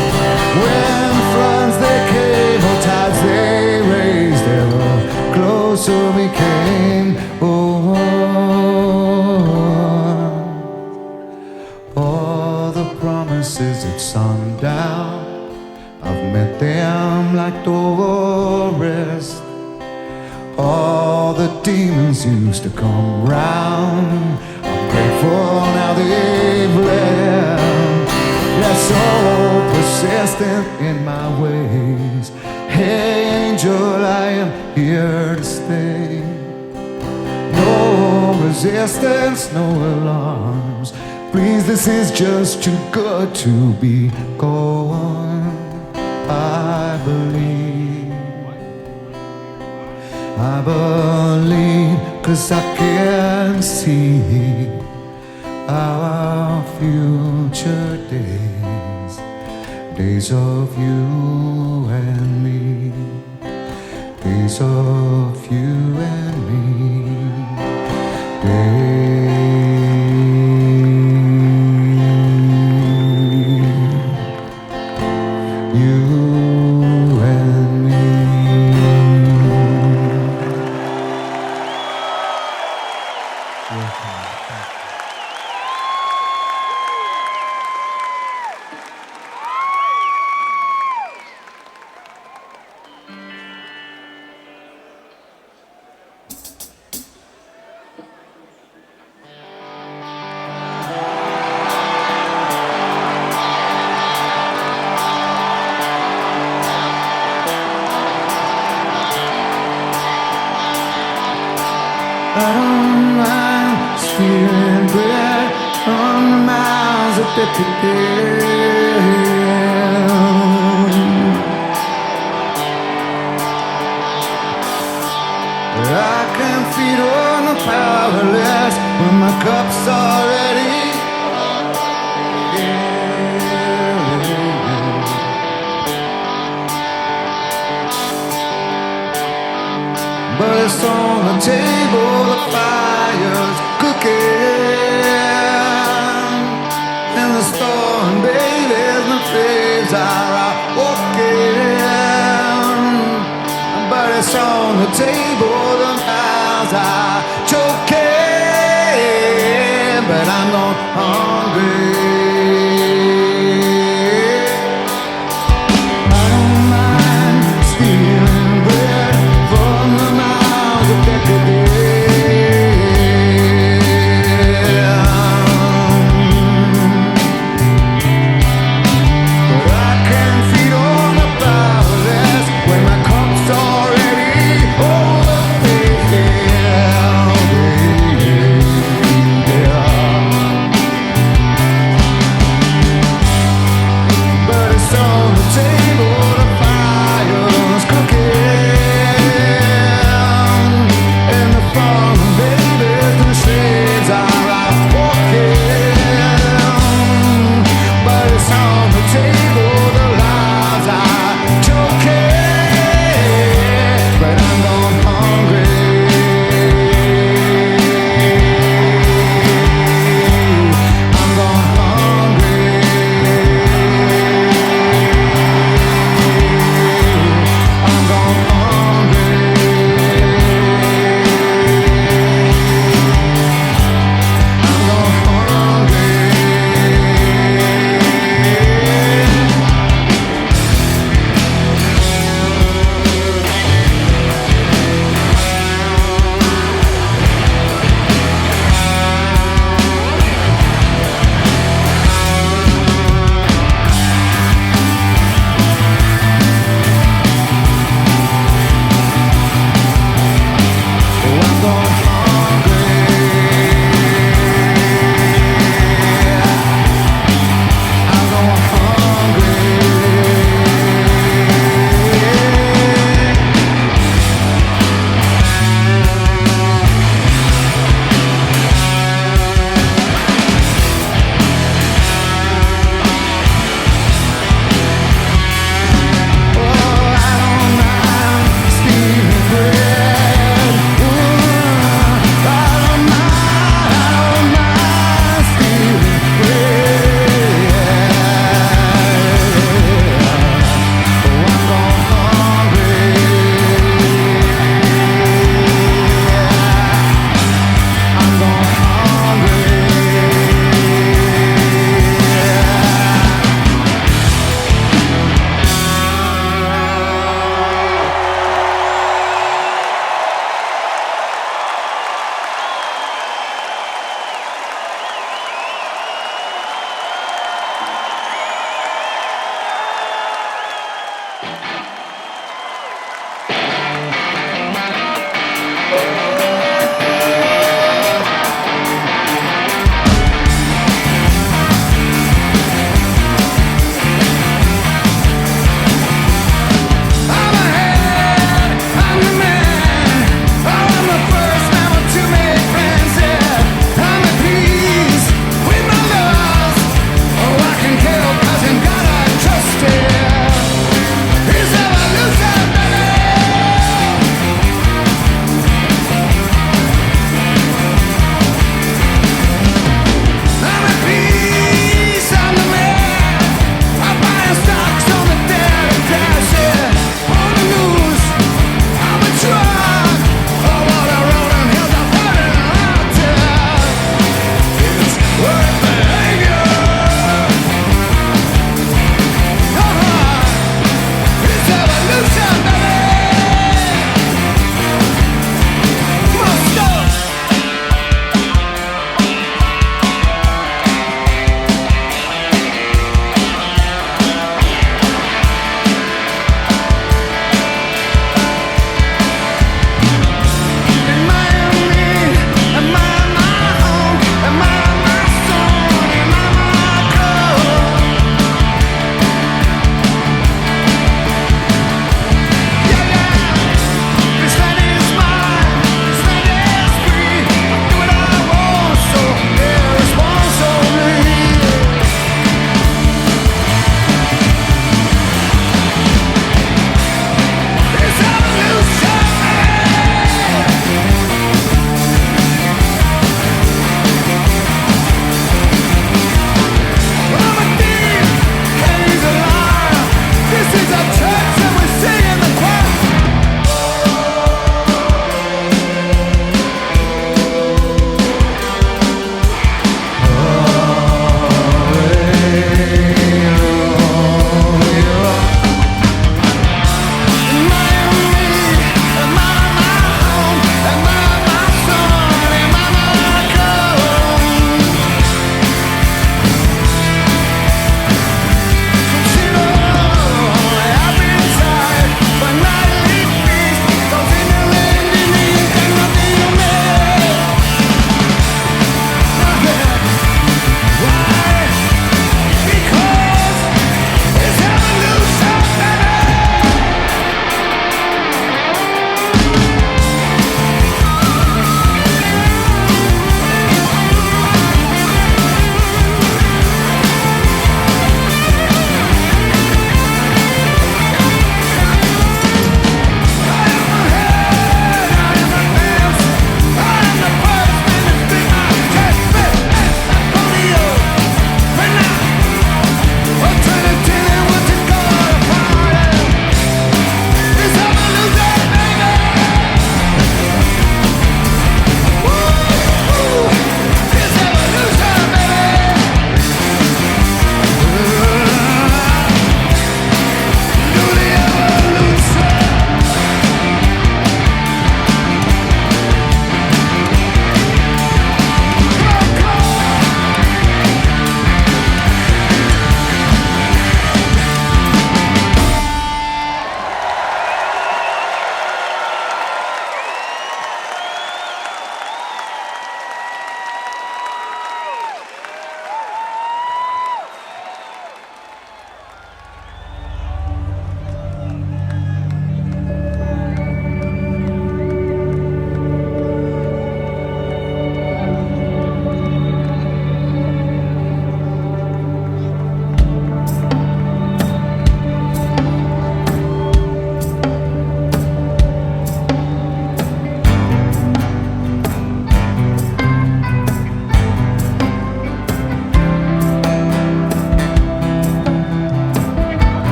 [SPEAKER 2] when floods they came, or tides they raised, ever closer we came. Oh, all the promises at sundown, I've met them like Doris. All the demons used to come round, I'm grateful now they've left. They're so persistent in my ways. Hey angel, I am here to stay. No resistance, no alarms. Please, this is just too good to be gone. I believe, 'cause I can see our future days, days of you and me, days of you and me, I don't mind stealing bread from the mouths of the I can feed on the powerless when my cup's already but it's on the table, the fire's cooking, and the storm babies and the flames are out walking, but it's chips on the table, the mouths are choking, but I'm not hungry. I don't mind stealing bread from the mouths of decadence. When my cup's already overfilled.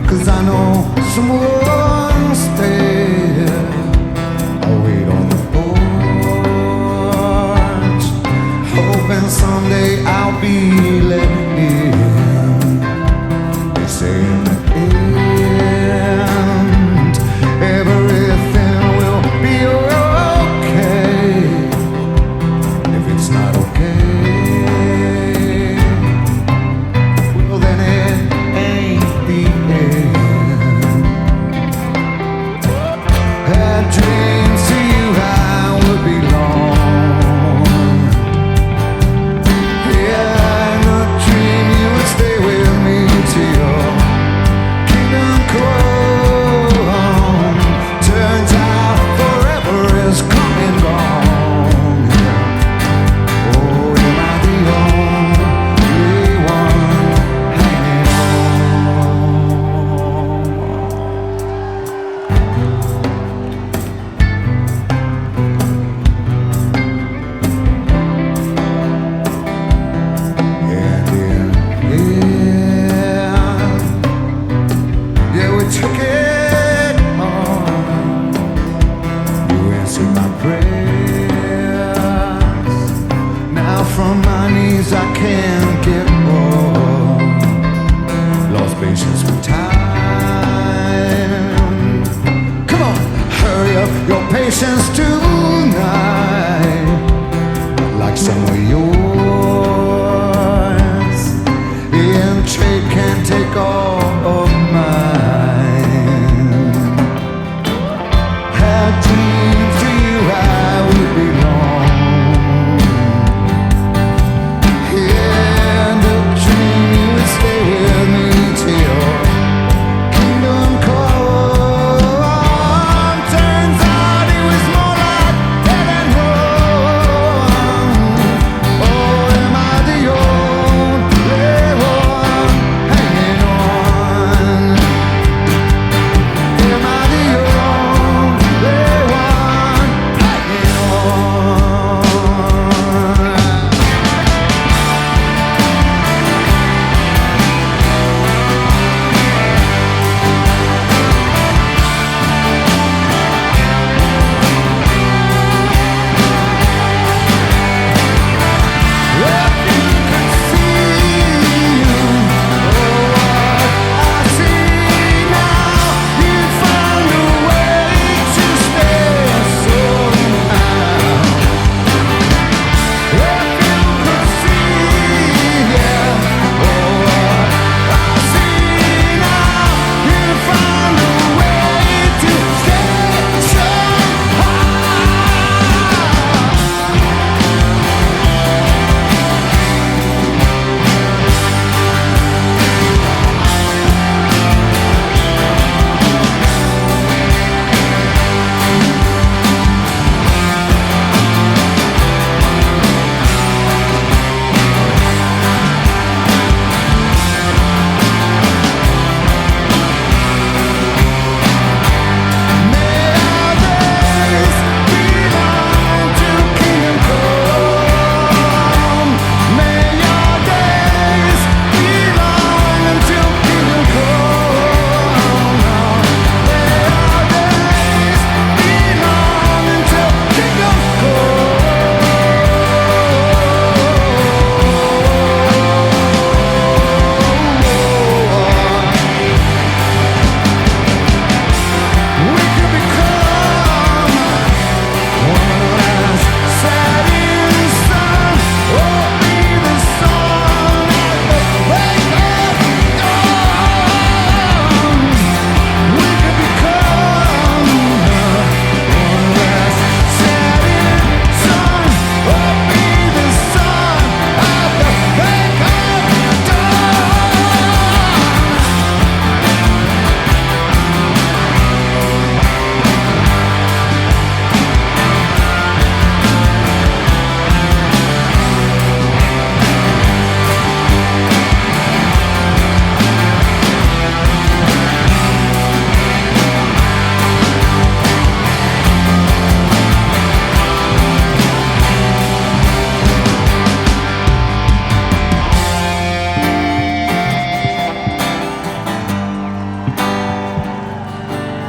[SPEAKER 2] 'cause I know someone's there. I'll wait on the porch, hoping someday I'll be let in. They say in the end, everything will be okay. If it's not okay, well then it ain't the end. Had dreams to you I would belong. Yeah, in a dream you would stay with me till your kingdom come. Turns out forever is come and gone. Oh, am I the only one hanging And yeah, we took it on. You answered my prayers. Now from my knees I can't get up. Lost patience with time. Come on, hurry up your patience tonight. Like some of yours. And trade can't take all of mine.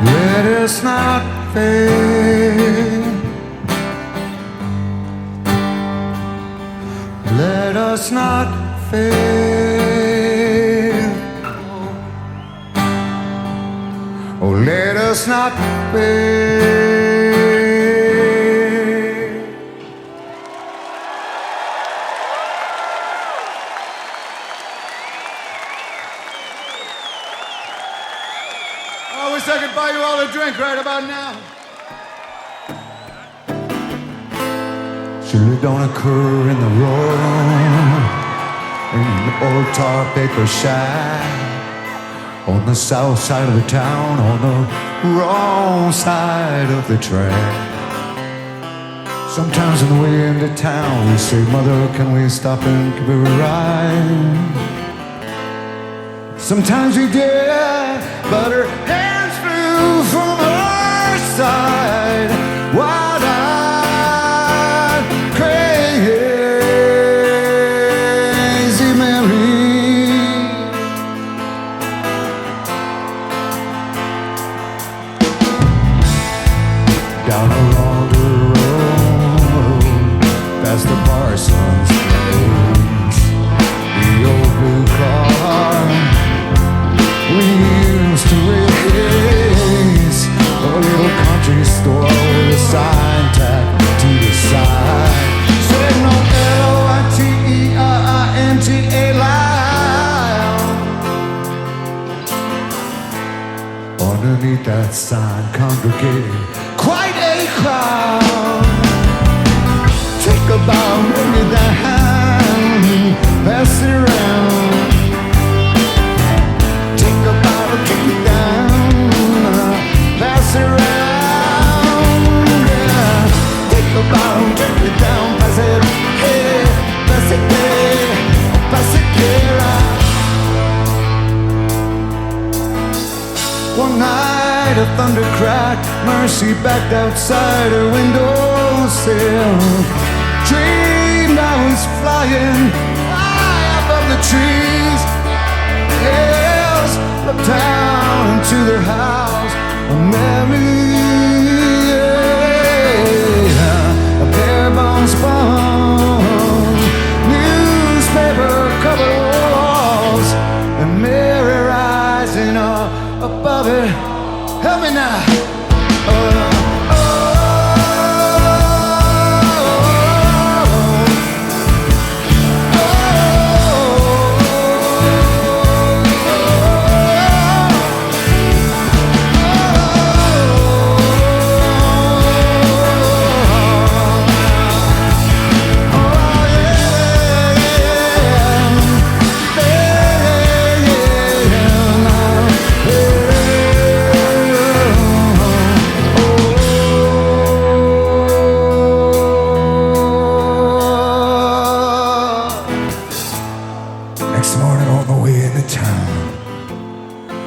[SPEAKER 2] Let us not fail. Let us not fail. Oh, let us not fail.
[SPEAKER 1] I wish I could buy you all a drink right about now.
[SPEAKER 2] Surely don't occur in the room, in the old tar paper shack, on the south side of the town, on the wrong side of the track. Sometimes on the way into town we say, Mother, can we stop and give her a ride? Sometimes we did, but her hands flew from her side. Wide-eyed, crazy Mary. Down along the road, past the parson's place, the old blue car we used to race, a little country store with a sign tacked to the side. Said no L-O-I-T-E-R-I-N-T-A line. Underneath that sign congregated quite a crowd. Take a bow, bring it down, pass it around. Take a bottle, kick it down, pass it around, yeah. Take a bottle, kick it down, pass it, hey, pass it there, pass it there. One night a thunder cracked, Mercy backed outside her windowsill. Dreamed I was flying high above the trees. Yes, looked down into their house, a Mary, a bare bones bone, newspaper covered walls, and Mary rising up above it. Help me now.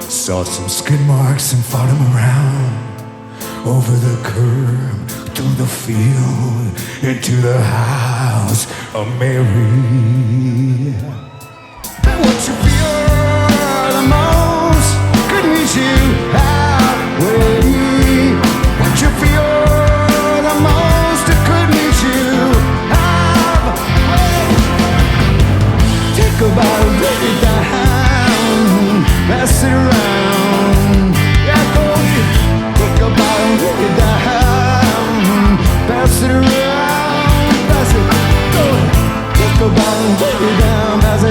[SPEAKER 2] Saw some skid marks and fought him around, over the curb, through the field, into the house of Mary. What you feel the most could meet you halfway. What you feel the most it could meet you halfway. Take a bottle, break it down, pass it around. Yeah, go take a bottle, break it down, pass it around, pass it. Go take a bottle, break it down, pass it.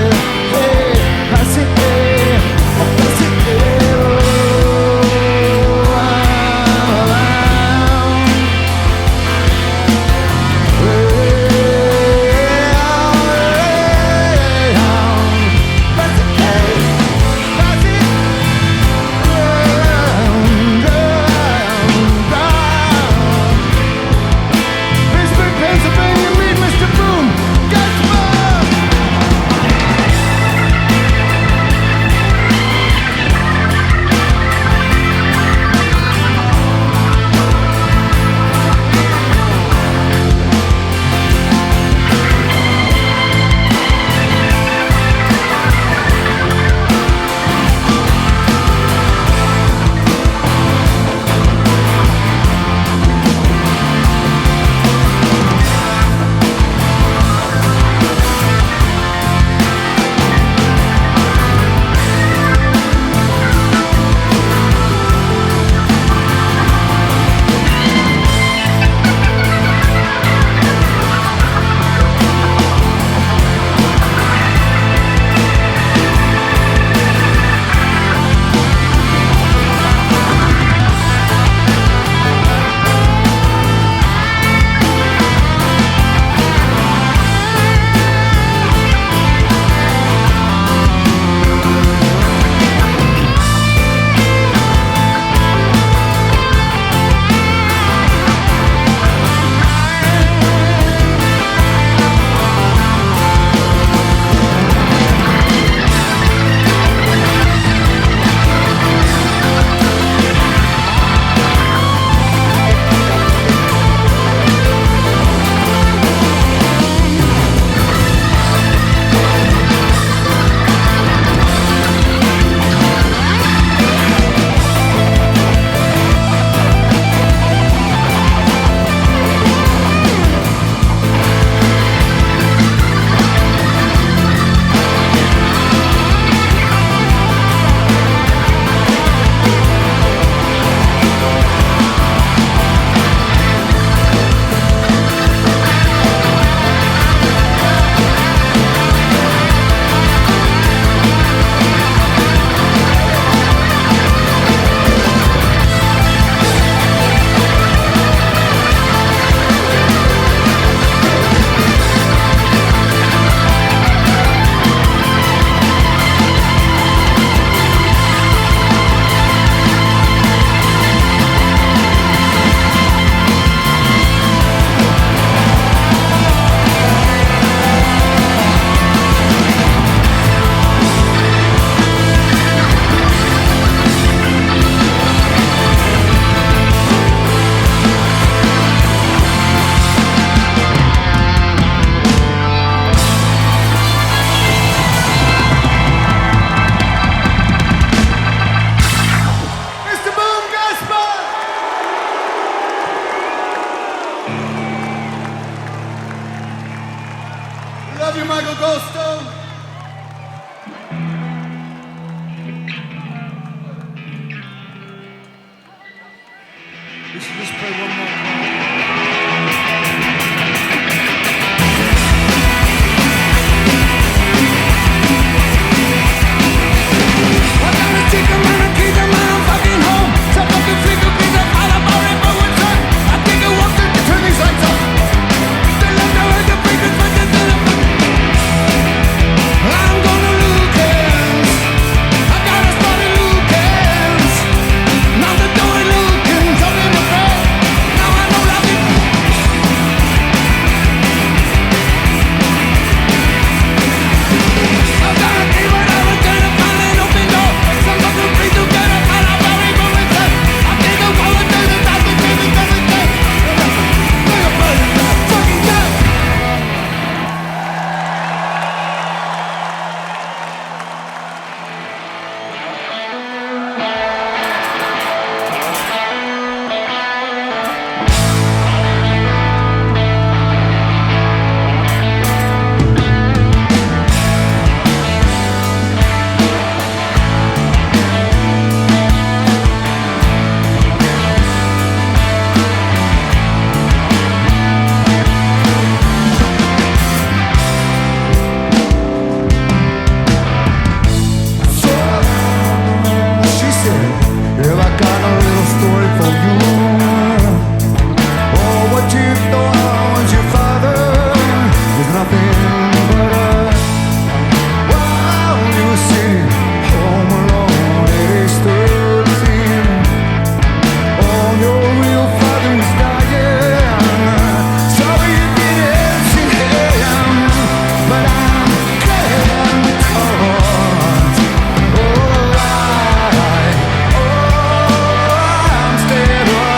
[SPEAKER 1] We should just play one more part.
[SPEAKER 2] I gotta take a man and keep the man fucking home. So fucking figure me the all about it, but what's up? I think it wants to turn these lights up. The left now is the biggest one that's in the I'm gonna Lukin's. I gotta start at Lukin's. Now the door at Lukin's. I'm in the bed. Now I know love it. I gotta keep it out and turn it on and open door. Some fucking free to get it out of every moment. I think I'm going to the top of the fucking death. Fucking death. She said, "Have I got a little story for you? Oh, what you thought was your father was nothing but a while you were sitting home alone at age 13. Oh, your real father was dying. Sorry you didn't see him, but I'm glad we talked. I'm scared of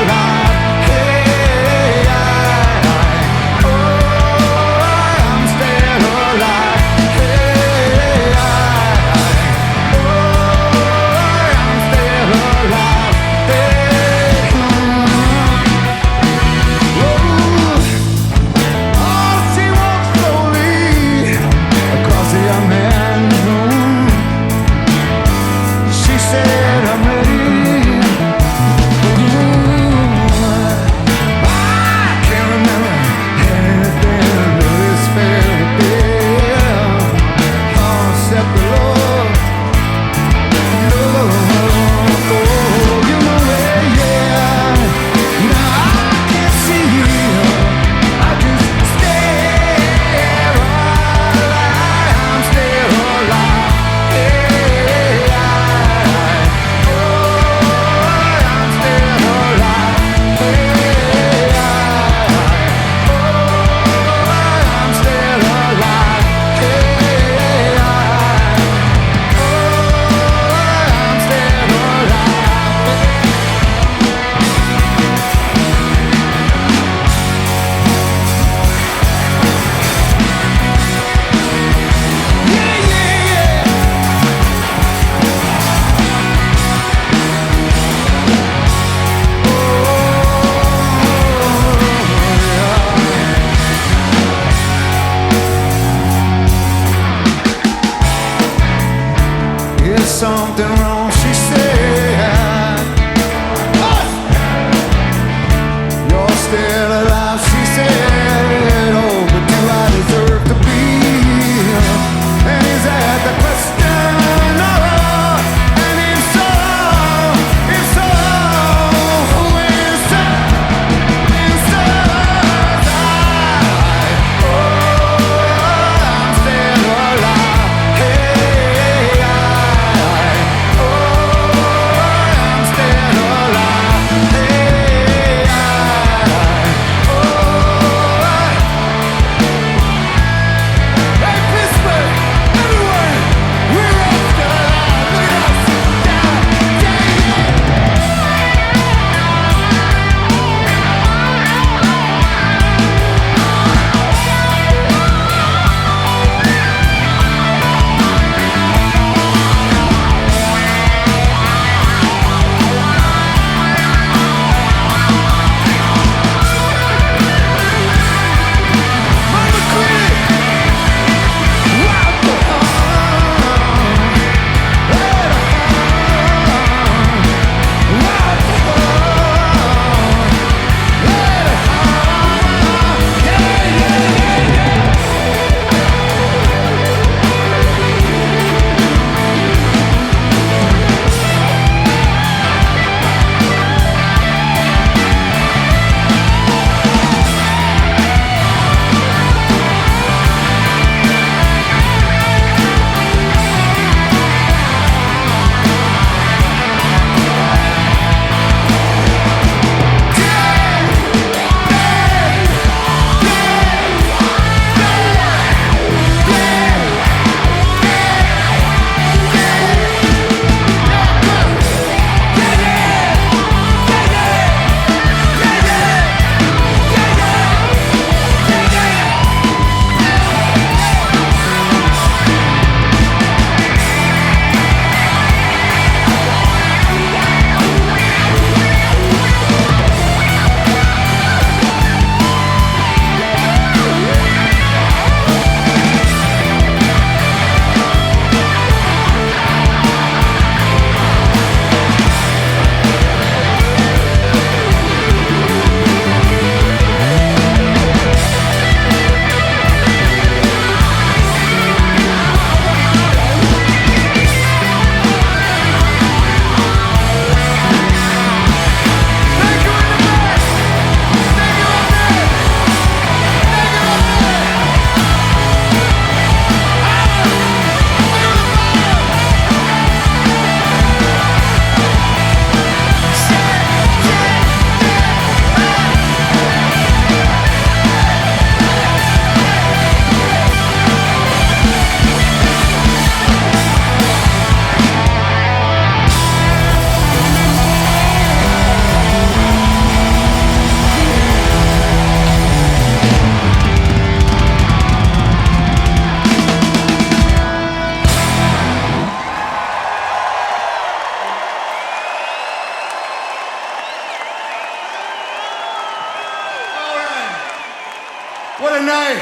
[SPEAKER 1] What a night.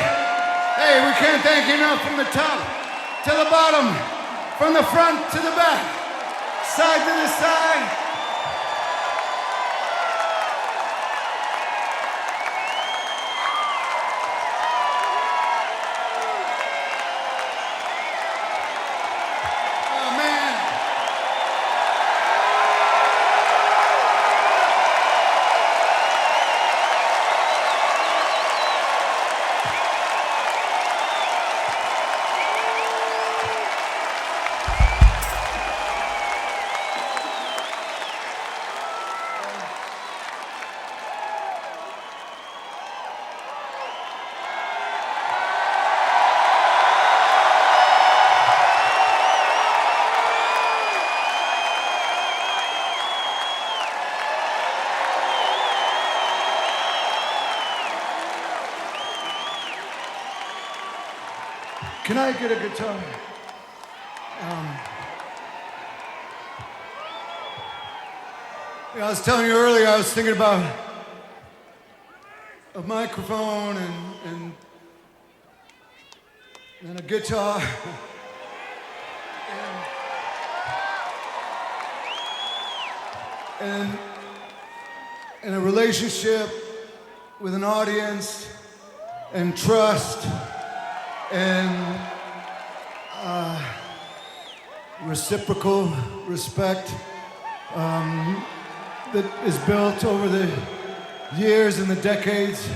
[SPEAKER 1] Hey, we can't thank you enough from the top to the bottom, from the front to the back, side to the side. Can I get a guitar? I was telling you earlier, I was thinking about a microphone and a guitar. and a relationship with an audience and trust and reciprocal respect that is built over the years and the decades,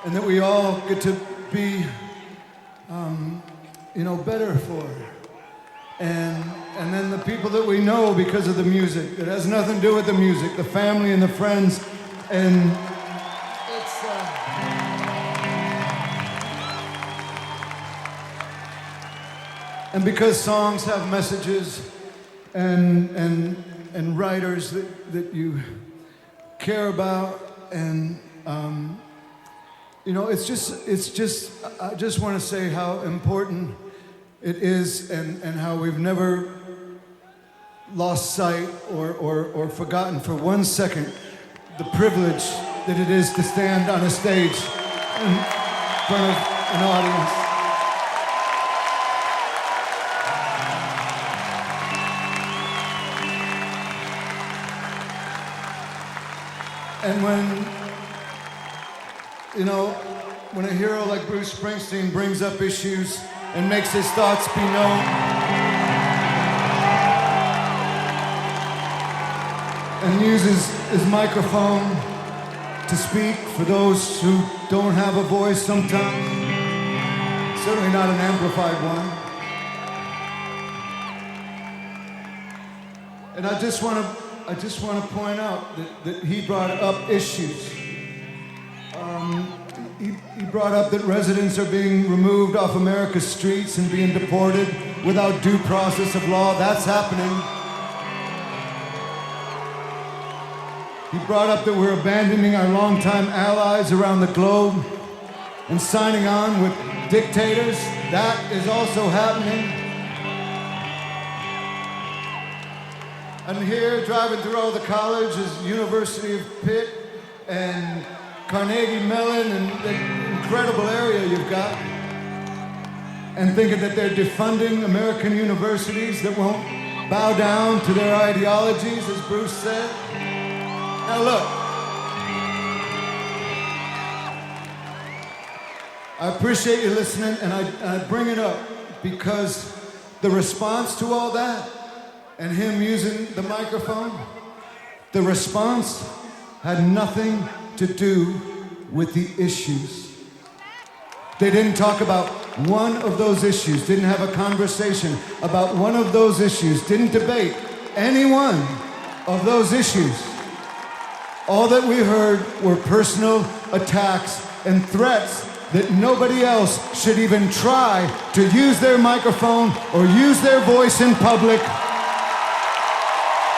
[SPEAKER 1] and that we all get to be, better for. And then the people that we know because of the music, that has nothing to do with the music, the family and the friends, and it's and because songs have messages and writers that you care about, and it's just I just want to say how important it is, and how we've never lost sight or forgotten for 1 second the privilege that it is to stand on a stage in front of an audience. And when a hero like Bruce Springsteen brings up issues and makes his thoughts be known, and uses his microphone to speak for those who don't have a voice sometimes, certainly not an amplified one. And I just want to point out that he brought up issues. He brought up that residents are being removed off America's streets and being deported without due process of law. That's happening. He brought up that we're abandoning our longtime allies around the globe and signing on with dictators. That is also happening. And here, driving through all the colleges, University of Pitt and Carnegie Mellon, and the incredible area you've got, and thinking that they're defunding American universities that won't bow down to their ideologies, as Bruce said. Now look, I appreciate you listening, and I bring it up because the response to all that, and him using the microphone, the response had nothing to do with the issues. They didn't talk about one of those issues, didn't have a conversation about one of those issues, didn't debate any one of those issues. All that we heard were personal attacks and threats that nobody else should even try to use their microphone or use their voice in public,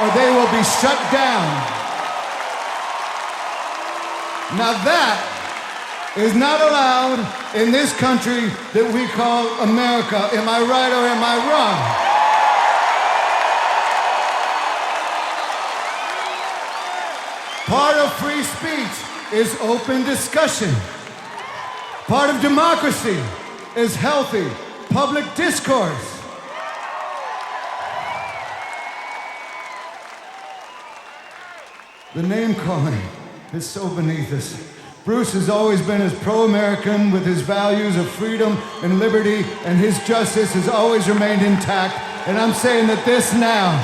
[SPEAKER 1] or they will be shut down. Now that is not allowed in this country that we call America. Am I right or am I wrong? Part of free speech is open discussion. Part of democracy is healthy public discourse. The name calling is so beneath us. Bruce has always been as pro-American with his values of freedom and liberty, and his justice has always remained intact. And I'm saying that this now,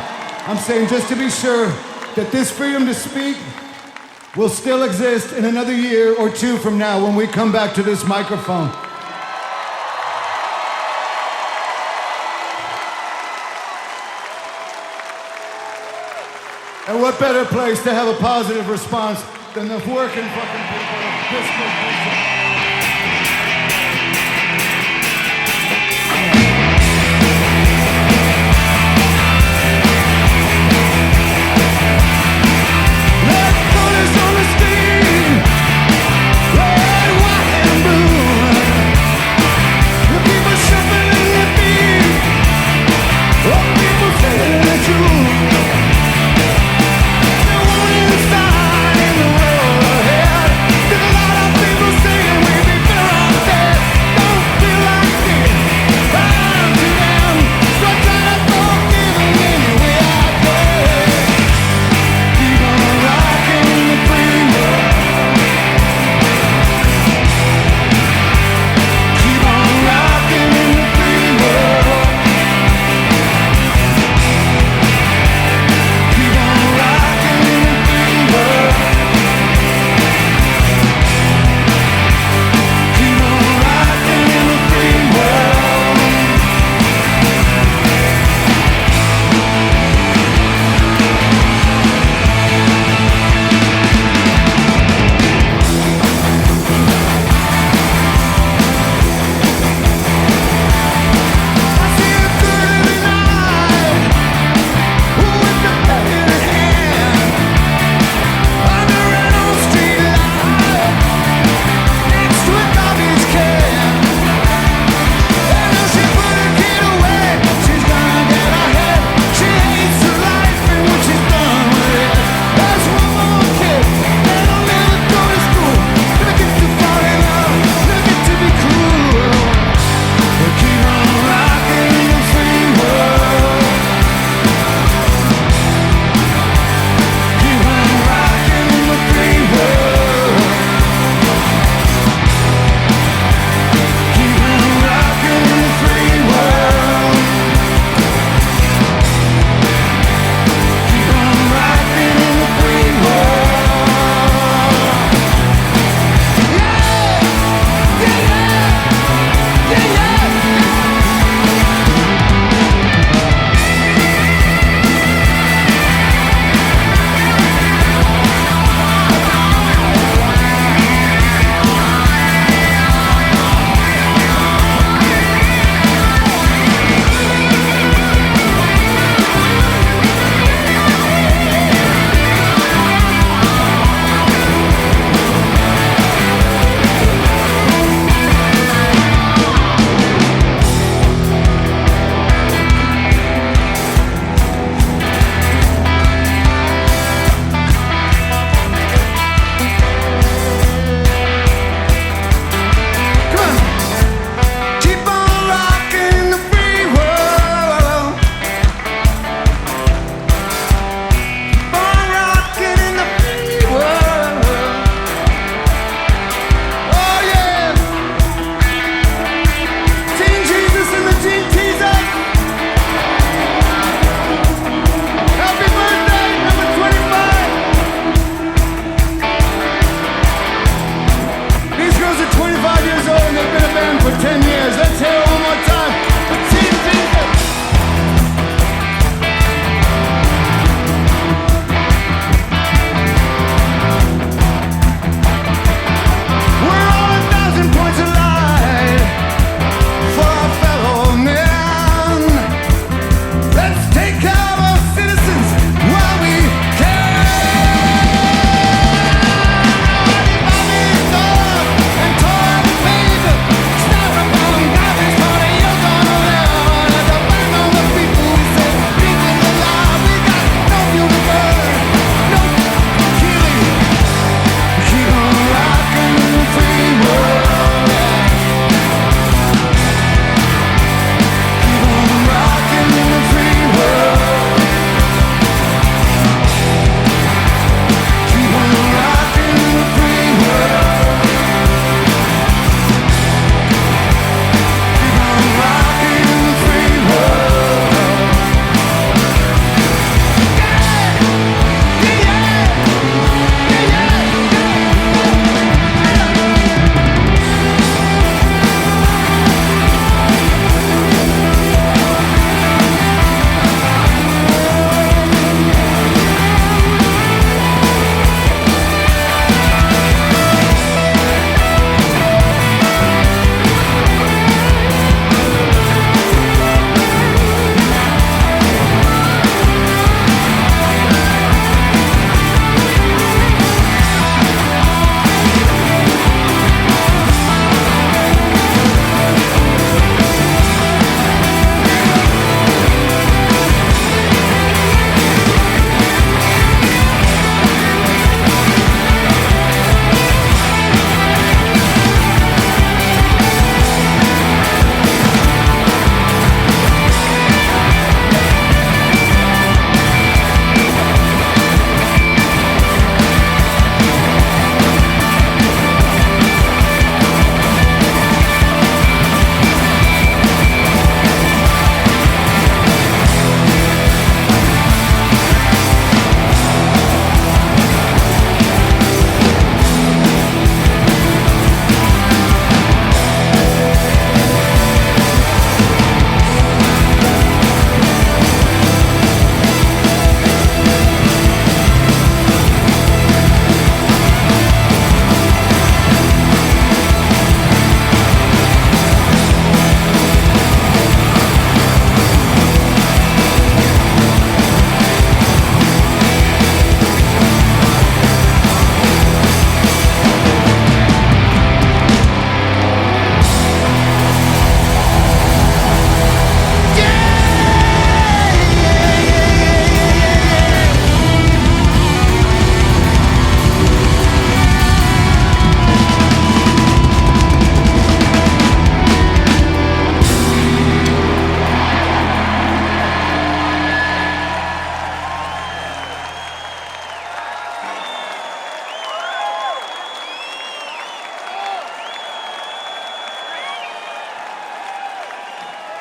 [SPEAKER 1] I'm saying just to be sure that this freedom to speak will still exist in another year or two from now when we come back to this microphone. And what better place to have a positive response than the working fucking people of Pittsburgh. Singing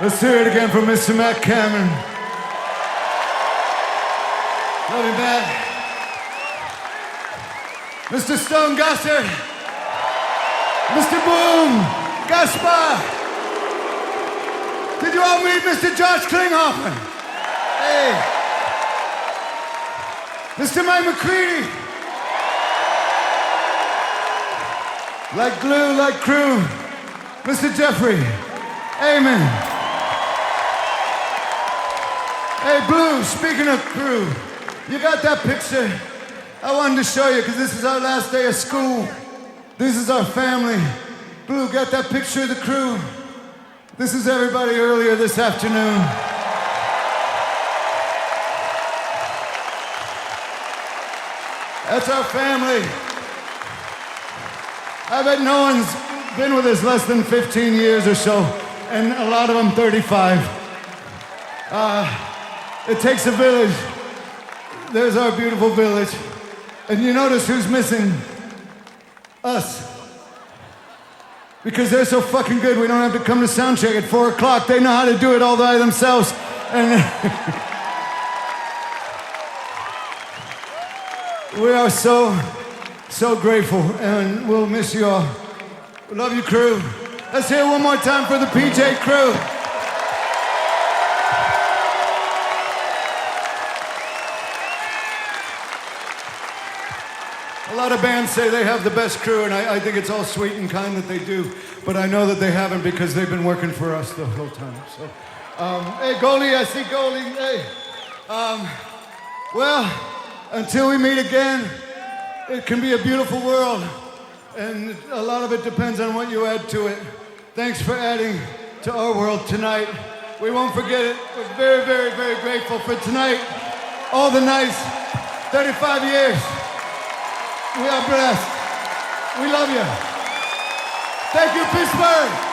[SPEAKER 1] Let's hear it again from Mr. Matt Cameron. Love you, Matt. Mr. Stone Gossard. Mr. Boom. Gaspar. Did you all meet Mr. Josh Klinghoffer? Hey. Mr. Mike McCready. Like glue, like crew. Mr. Jeffrey. Amen. Hey, Blue, speaking of crew, you got that picture? I wanted to show you because this is our last day of school. This is our family. Blue, got that picture of the crew? This is everybody earlier this afternoon. That's our family. I bet no one's been with us less than 15 years or so, and a lot of them 35. It takes a village. There's our beautiful village. And you notice who's missing? Us. Because they're so fucking good, we don't have to come to sound check at 4 o'clock. They know how to do it all by themselves. And we are so grateful, and we'll miss you all. We love you, crew. Let's hear it one more time for the PJ crew. A lot of bands say they have the best crew, and I think it's all sweet and kind that they do, but I know that they haven't because they've been working for us the whole time. So, hey, Goldie, I see Goldie. Hey, well, until we meet again, it can be a beautiful world, and a lot of it depends on what you add to it. Thanks for adding to our world tonight. We won't forget it. We're very, very, very grateful for tonight. All the nights, 35 years. We are blessed. We love you. Thank you, Pittsburgh.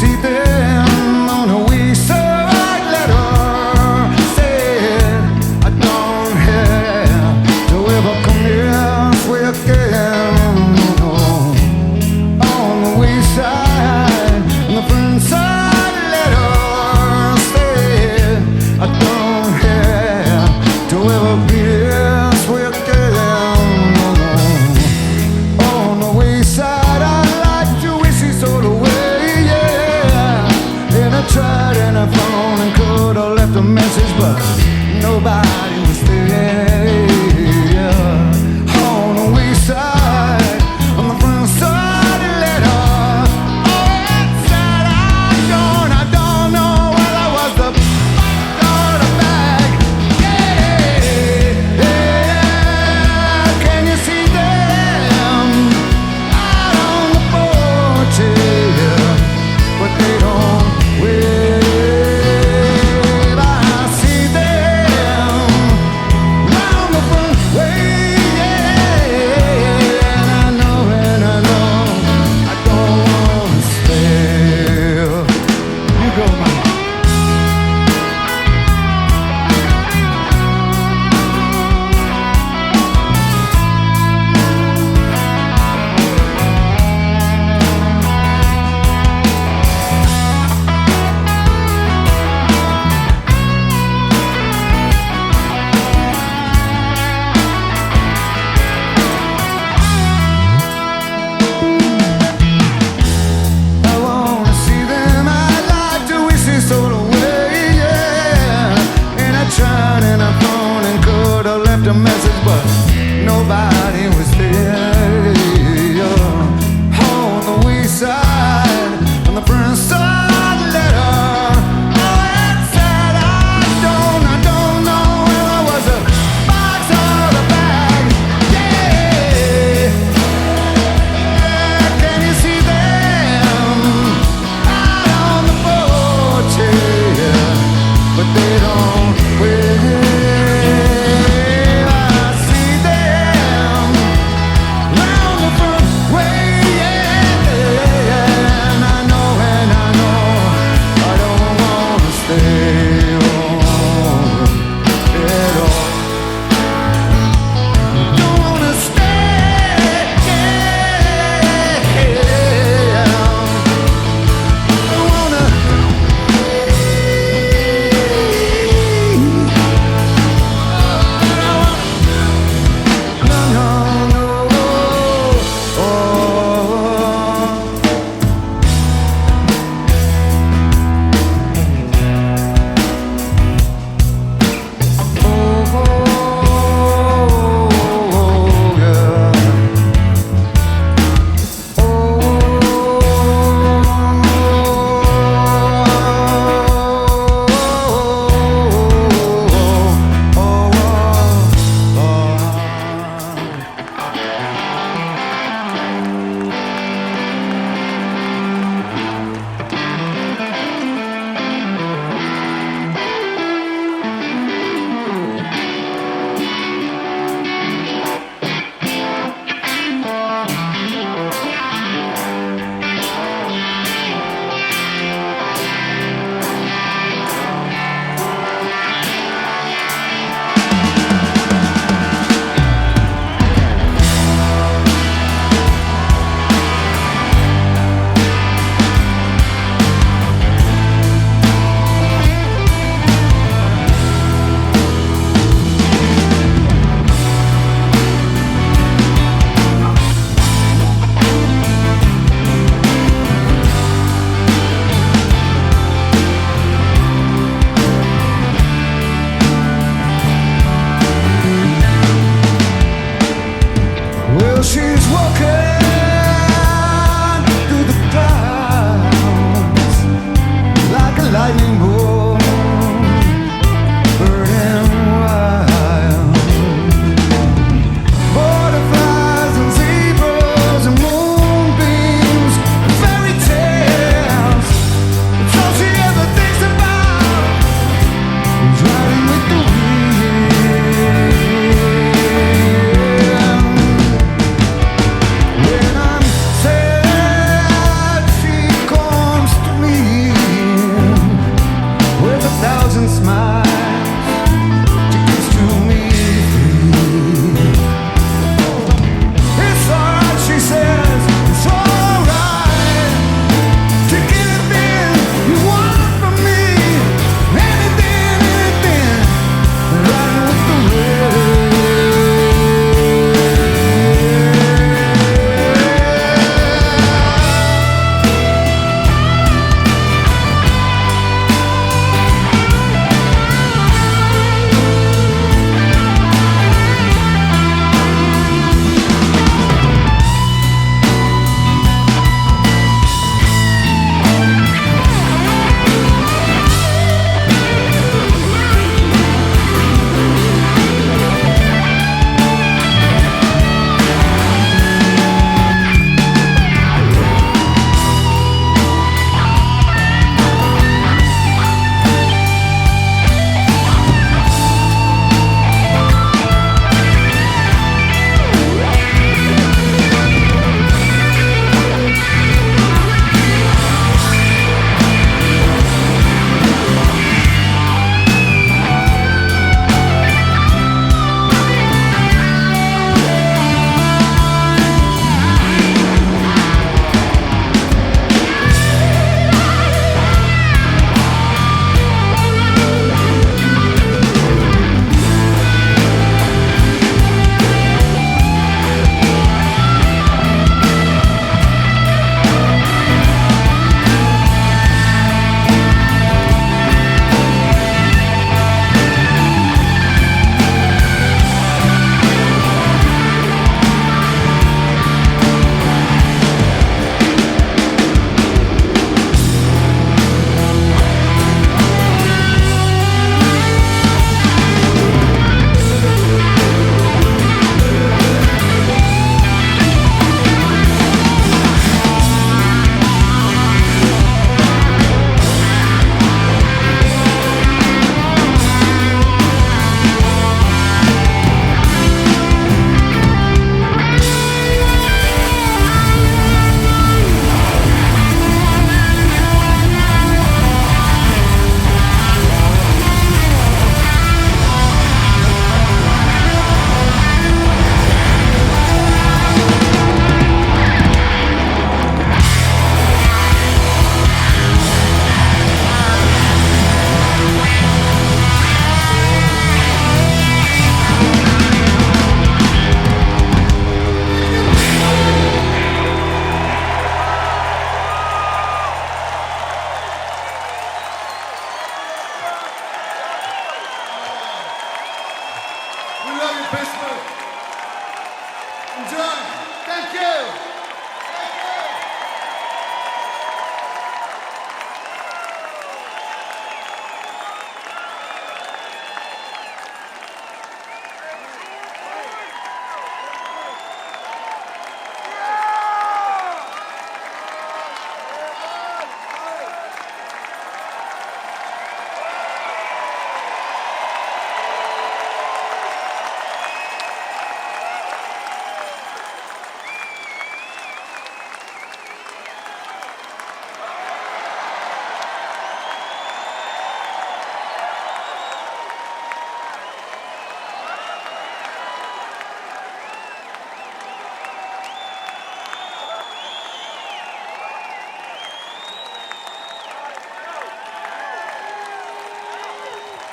[SPEAKER 2] See them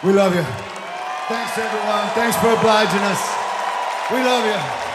[SPEAKER 1] We love you. Thanks, everyone. Thanks for obliging us. We love you.